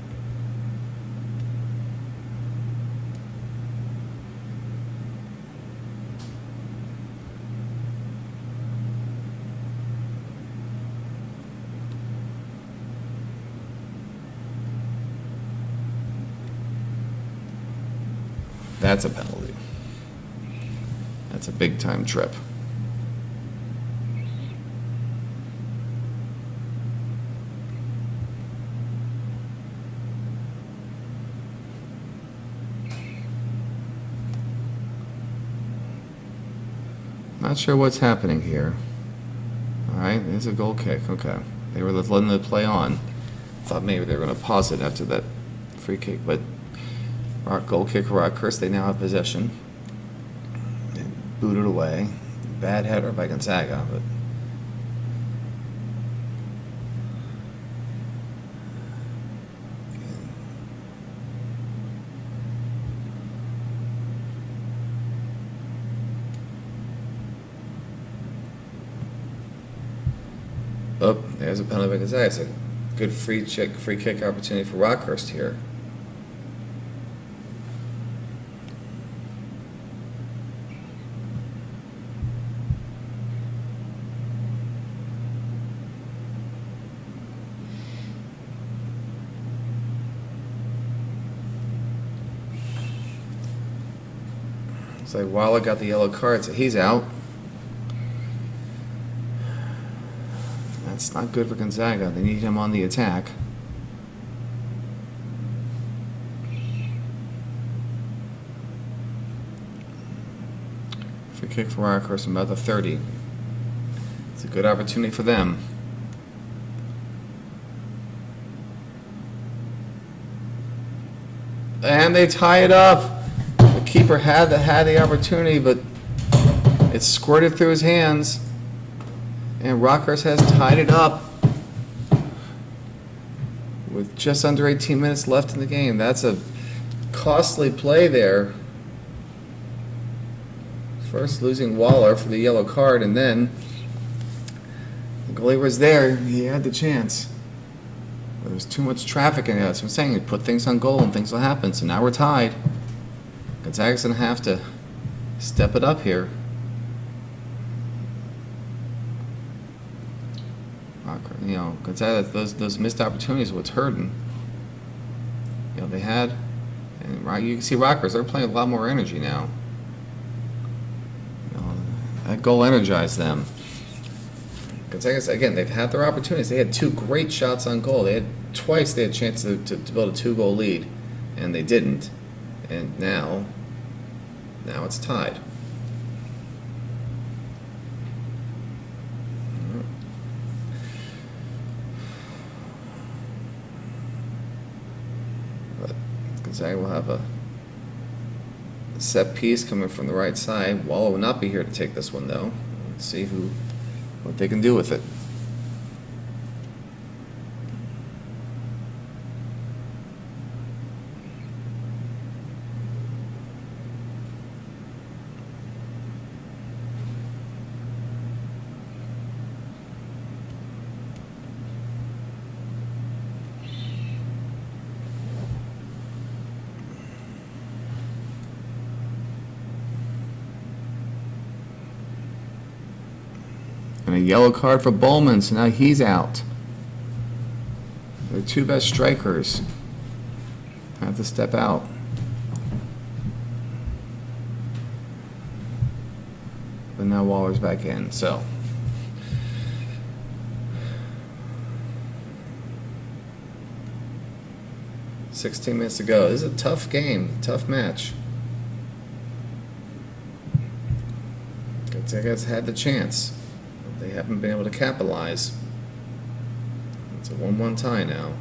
S1: That's a penalty. That's a big-time trip. Not sure what's happening here. All right, there's a goal kick. Okay, they were letting it play on. Thought maybe they were going to pause it after that free kick, but goal kick, Rockhurst. They now have possession. They booted away. Bad header by Gonzaga, but. Oh, there's a penalty by Gonzaga. It's a good free kick opportunity for Rockhurst here. It's like Waller got the yellow card, so he's out. That's not good for Gonzaga. They need him on the attack. Free kick for Rockhurst from about the 30. It's a good opportunity for them. And they tie it up. The keeper had the opportunity, but it squirted through his hands. And Rockhurst has tied it up. just under 18 minutes left in the game. That's a costly play there. First losing Waller for the yellow card, and then the goalie was there. He had the chance. There was too much traffic in it. That's what I'm saying. You put things on goal and things will happen. So now we're tied. Gonzaga's going to have to step it up here. You know, Gonzaga, those missed opportunities are what's hurting. You know, they had, and you can see Rockhurst, they're playing with a lot more energy now. You know, that goal energized them. Gonzaga, again, they've had their opportunities. They had 2 great shots on goal. They had twice they had a chance to build a 2-goal lead, and they didn't. And now it's tied. But Gonzaga will have a set piece coming from the right side. Waller will not be here to take this one, though. Let's see what they can do with it. And a yellow card for Bowman, so now he's out. The 2 best strikers have to step out. But now Waller's back in, so. $16 minutes to go. This is a tough game, tough match. Gonzaga's had the chance. They haven't been able to capitalize. It's a 1-1 tie now.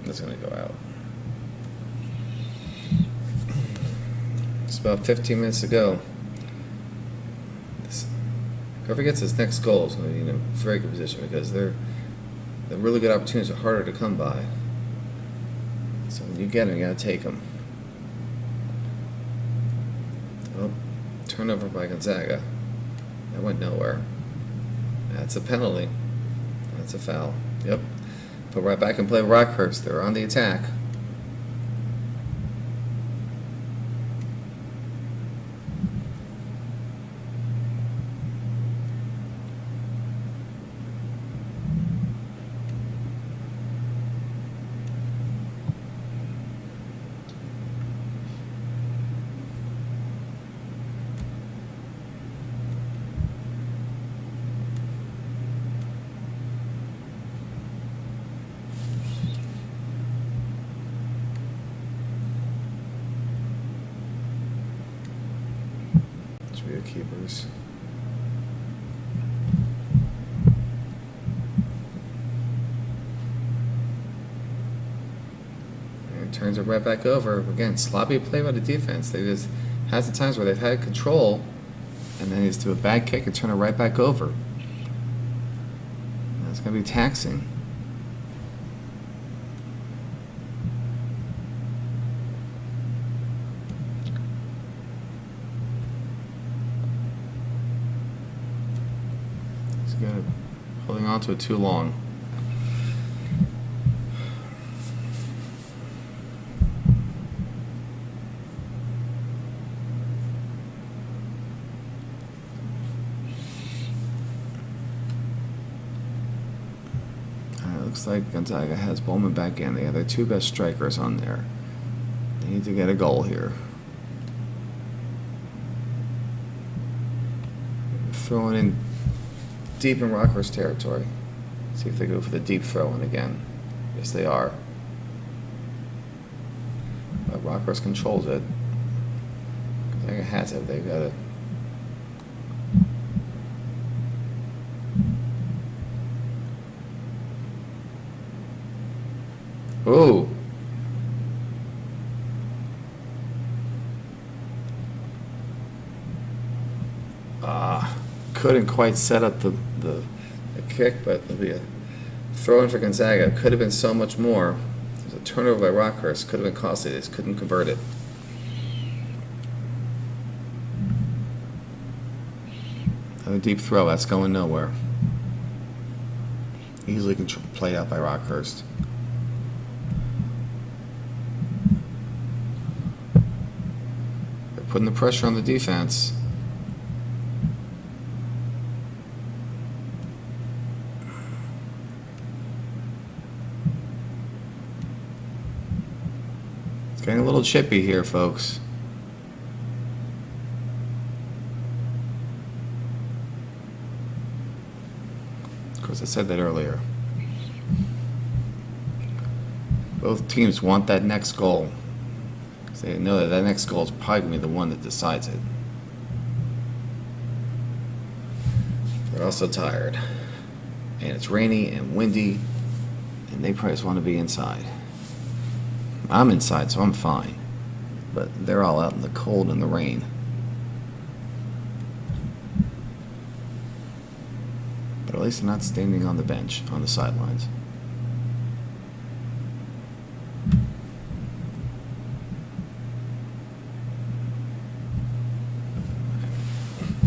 S1: That's going to go out. It's about 15 minutes to go. Whoever gets this next goal is going to be in a very good position because the really good opportunities are harder to come by. So when you get them, you got to take them. Oh, turnover by Gonzaga. That went nowhere. That's a penalty. That's a foul. Yep. Put right back and play Rockhurst. They're on the attack. Keepers. And turns it right back over. Again, sloppy play by the defense. They just has the times where they've had control, and then they just do a bad kick and turn it right back over. That's going to be taxing. Holding on to it too long. Looks like Gonzaga has Bowman back in. They have their two best strikers on there. They need to get a goal here. Throwing in deep in Rockhurst territory. See if they go for the deep throw in again. Yes, they are. But Rockhurst controls it. Gonzaga has it. They've got it. Ooh. Couldn't quite set up the kick, but it'll be a throw in for Gonzaga. Could have been so much more. There's a turnover by Rockhurst. Could have been costly. They just couldn't convert it. Another deep throw. That's going nowhere. Easily played out by Rockhurst. They're putting the pressure on the defense. Getting a little chippy here, folks. Of course, I said that earlier. Both teams want that next goal. Because they know that next goal is probably going to be the one that decides it. They're also tired. And it's rainy and windy. And they probably just want to be inside. I'm inside, so I'm fine. But they're all out in the cold and the rain. But at least they're not standing on the bench, on the sidelines.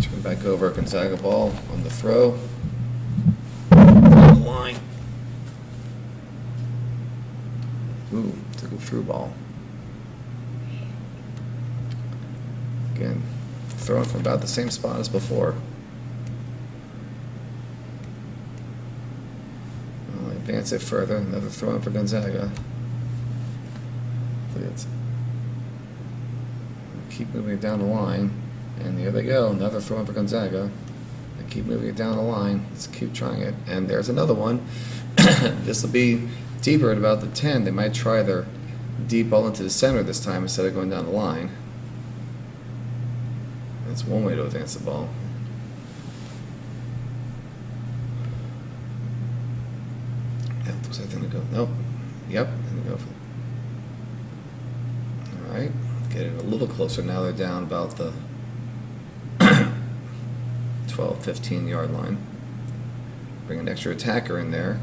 S1: Turn back over, Gonzaga ball on the throw. On the line. Ooh. Took a through ball. Again, throwing from about the same spot as before. I'll advance it further. Another throw in for Gonzaga. Keep moving it down the line. And here they go. Another throw in for Gonzaga. They keep moving it down the line. Let's keep trying it. And there's another one. This will be deeper at about the 10. They might try their deep ball into the center this time instead of going down the line. That's one way to advance the ball. Yeah, looks like they're going to go. Nope. Yep. Going to go for it. All right. Getting a little closer now. They're down about the 12, 15 yard line. Bring an extra attacker in there.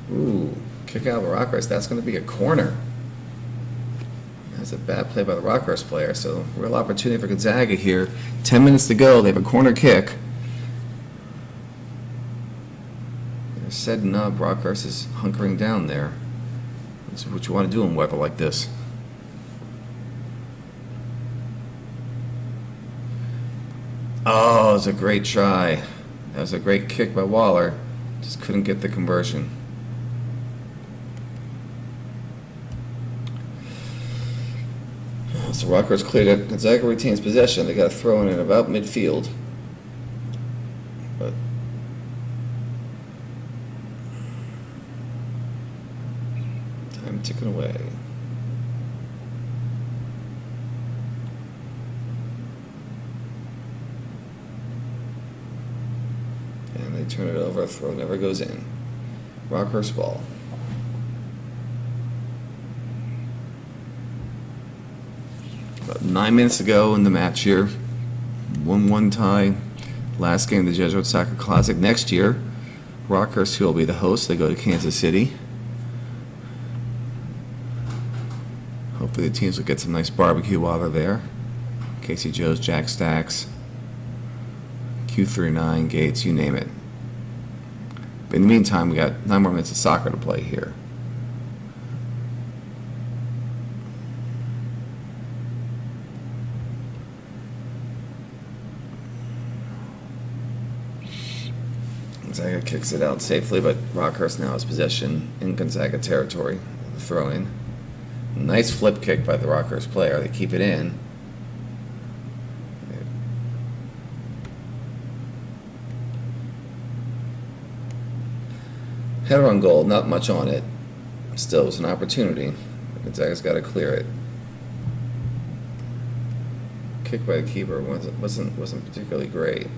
S1: Ooh, kick out of Rockhurst. That's going to be a corner. That's a bad play by the Rockhurst player. So, real opportunity for Gonzaga here. 10 minutes to go. They have a corner kick. They're setting up. Rockhurst is hunkering down there. This is what you want to do in weather like this. Oh, it was a great try. That was a great kick by Waller. Just couldn't get the conversion. So Rockhurst cleared it. Gonzaga retains possession. They got to throw in at about midfield. But time ticking away. And they turn it over. Throw never goes in. Rockhurst ball. About 9 minutes to go in the match here. 1-1 tie. Last game of the Jesuit Soccer Classic. Next year, Rockhurst, who will be the host, they go to Kansas City. Hopefully the teams will get some nice barbecue while they're there. Casey Joe's, Jack Stacks, Q39, Gates, you name it. But in the meantime, we got 9 more minutes of soccer to play here. Gonzaga kicks it out safely, but Rockhurst now has possession in Gonzaga territory. Throw in. Nice flip kick by the Rockhurst player. They keep it in. Header on goal, not much on it. Still, it was an opportunity. Gonzaga's got to clear it. Kick by the keeper wasn't particularly great.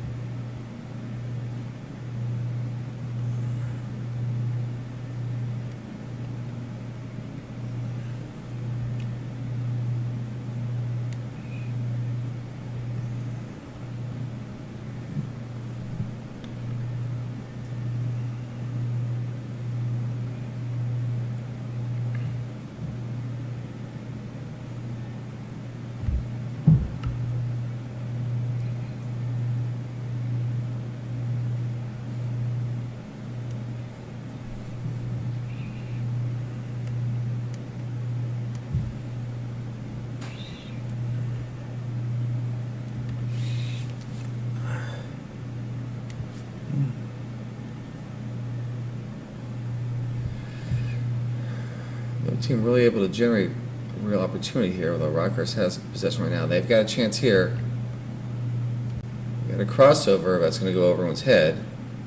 S1: The team really able to generate a real opportunity here, although Rockhurst has possession right now. They've got a chance here. Got a crossover that's going to go over everyone's head.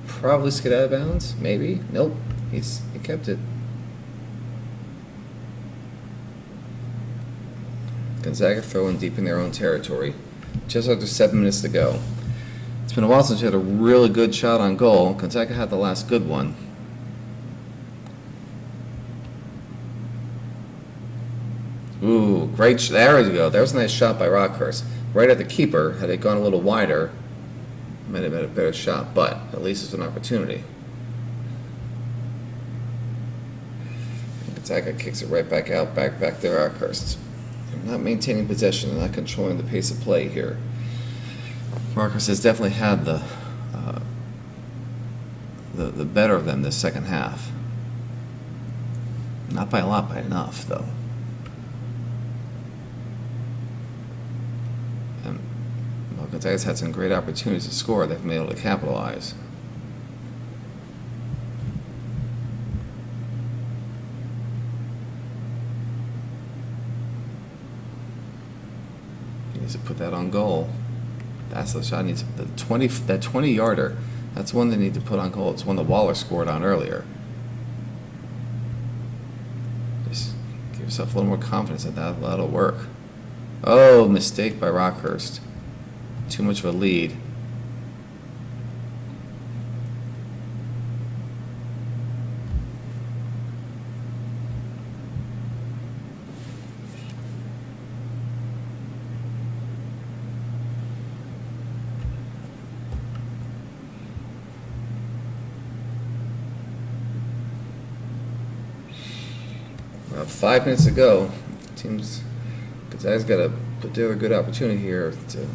S1: Probably skid out of bounds, maybe. Nope, he kept it. Gonzaga throwing deep in their own territory. Just after 7 minutes to go. It's been a while since we had a really good shot on goal. Gonzaga had the last good one. Ooh, great. There we go. There was a nice shot by Rockhurst. Right at the keeper. Had it gone a little wider, might have been a better shot, but at least it's an opportunity. Gonzaga kicks it right back out, back to Rockhurst. They're not maintaining possession. They're not controlling the pace of play here. Rockhurst has definitely had the better of them this second half. Not by a lot, by enough, though. Gonzaga's had some great opportunities to score. They've been able to capitalize. He needs to put that on goal. That's the shot. Needs that 20-yarder. That's one they need to put on goal. It's one that Waller scored on earlier. Just give yourself a little more confidence that that'll work. Oh, mistake by Rockhurst. Too much of a lead. About 5 minutes to go. Gonzaga's got to put together a good opportunity here to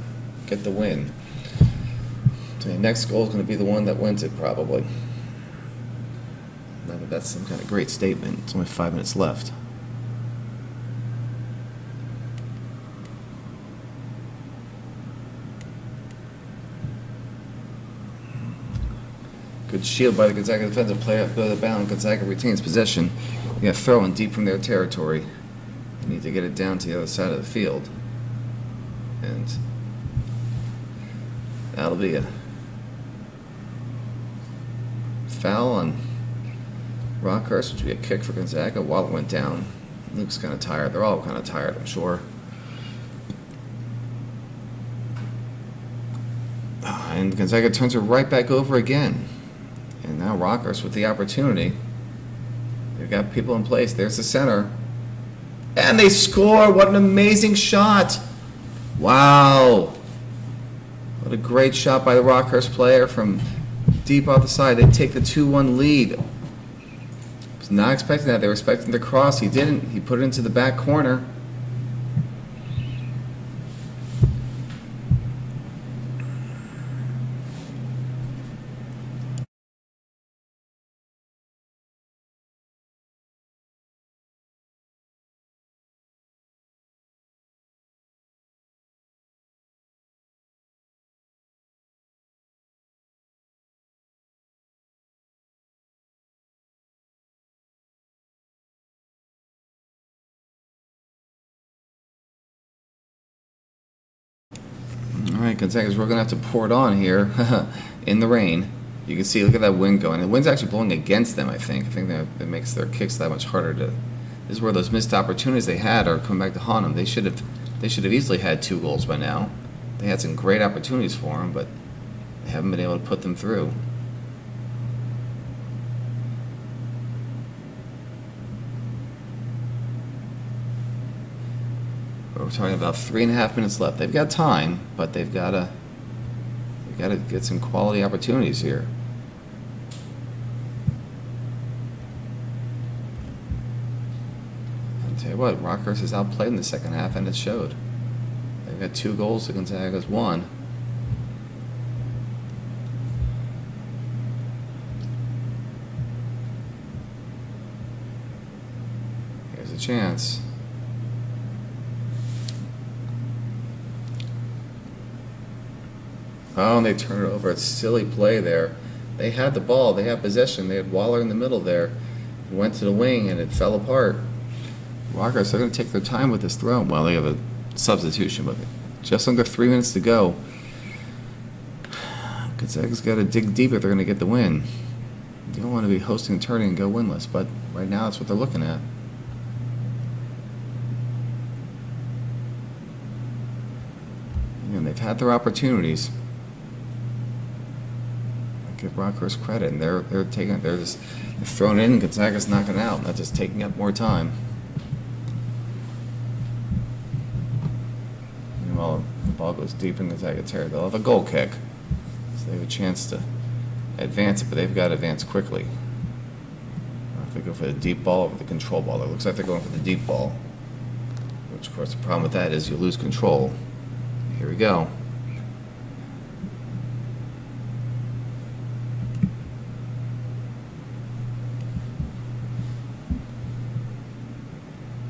S1: get the win. So the next goal is going to be the one that wins it, probably. Not that that's some kind of great statement. It's only 5 minutes left. Good shield by the Gonzaga defensive player at the bound. Gonzaga retains possession. You got throwing deep from their territory. They need to get it down to the other side of the field. And that'll be a foul on Rockhurst, which will be a kick for Gonzaga. Waller went down. Luke's kind of tired. They're all kind of tired, I'm sure. And Gonzaga turns it right back over again. And now Rockhurst with the opportunity. They've got people in place. There's the center. And they score! What an amazing shot! Wow! What a great shot by the Rockhurst player from deep off the side. They take the 2-1 lead. Was not expecting that. They were expecting the cross. He didn't. He put it into the back corner. right, Gonzaga's we're going to have to pour it on here in the rain. You can see, look at that wind going. The wind's actually blowing against them, I think. I think that it makes their kicks that much harder to. This is where those missed opportunities they had are coming back to haunt them. They should have easily had 2 goals by now. They had some great opportunities for them, but they haven't been able to put them through. We're talking about 3.5 minutes left. They've got time, but they've got to get some quality opportunities here. I'll tell you what, Rockhurst is outplayed in the second half, and it showed. They've got 2 goals to Gonzaga's 1. Here's a chance. Oh, and they turn it over. It's silly play there. They had the ball. They had possession. They had Waller in the middle there. It went to the wing, and it fell apart. Rockhurst, they're going to take their time with this throw. Well, they have a substitution, but just under 3 minutes to go. Gonzaga's got to dig deep if they're going to get the win. You don't want to be hosting and turning and go winless, but right now that's what they're looking at. And they've had their opportunities. Give Rockhurst credit, and they're throwing it in. Gonzaga's knocking it out, not just taking up more time. Meanwhile, the ball goes deep in Gonzaga's territory. They'll have a goal kick, so they have a chance to advance it, but they've got to advance quickly. If they go for the deep ball or the control ball, it looks like they're going for the deep ball. Which, of course, the problem with that is you lose control. Here we go.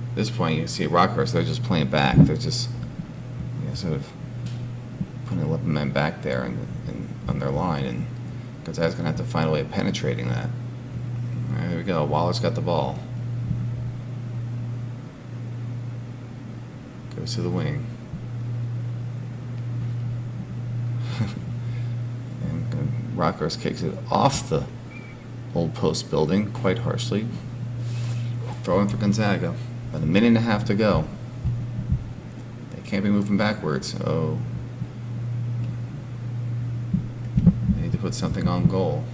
S1: At this point, you can see Rockhurst, they're just playing back. They're just sort of putting 11 men back there and on their line, and Gonzaga's going to have to find a way of penetrating that. All right, here we go. Waller's got the ball. Goes to the wing. And Rockhurst kicks it off the old post building quite harshly. Throwing for Gonzaga. About 1.5 minutes to go. They can't be moving backwards. Oh. They need to put something on goal.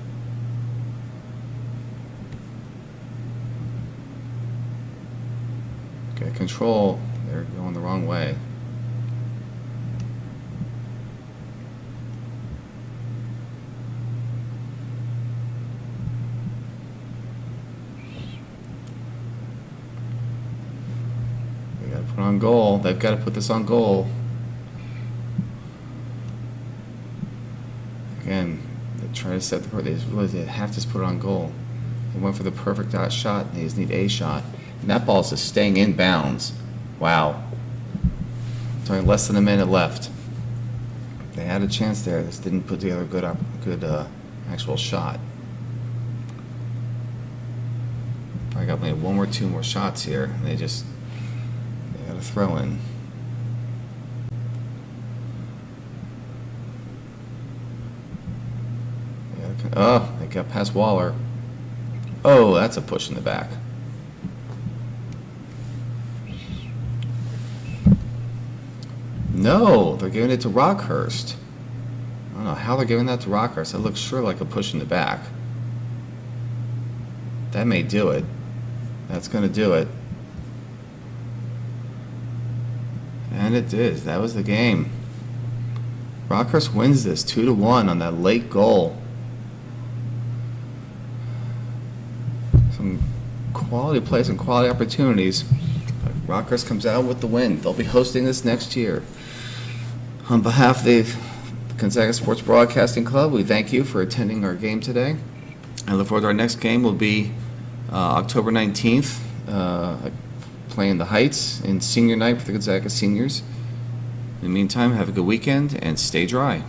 S1: Okay, control. They're going the wrong way. Put on goal. They've got to put this on goal. Again, they try to set the court. They just realize they have to put it on goal. They went for the perfect shot. They just need a shot. And that ball is just staying in bounds. Wow. It's only less than 1 minute left. They had a chance there. Just didn't put together a good actual shot. Probably got maybe 1 or 2 more shots here. And they got a throw in. Oh, they got past Waller. Oh, that's a push in the back. No, they're giving it to Rockhurst. I don't know how they're giving that to Rockhurst. That looks sure like a push in the back. That may do it. That's going to do it. And it did. That was the game. Rockhurst wins this 2-1 on that late goal. Some quality plays and quality opportunities. Rockhurst comes out with the win. They'll be hosting this next year. On behalf of the Gonzaga Sports Broadcasting Club, we thank you for attending our game today. I look forward to our next game. Will be October 19th, playing the Heights in senior night for the Gonzaga seniors. In the meantime, have a good weekend and stay dry.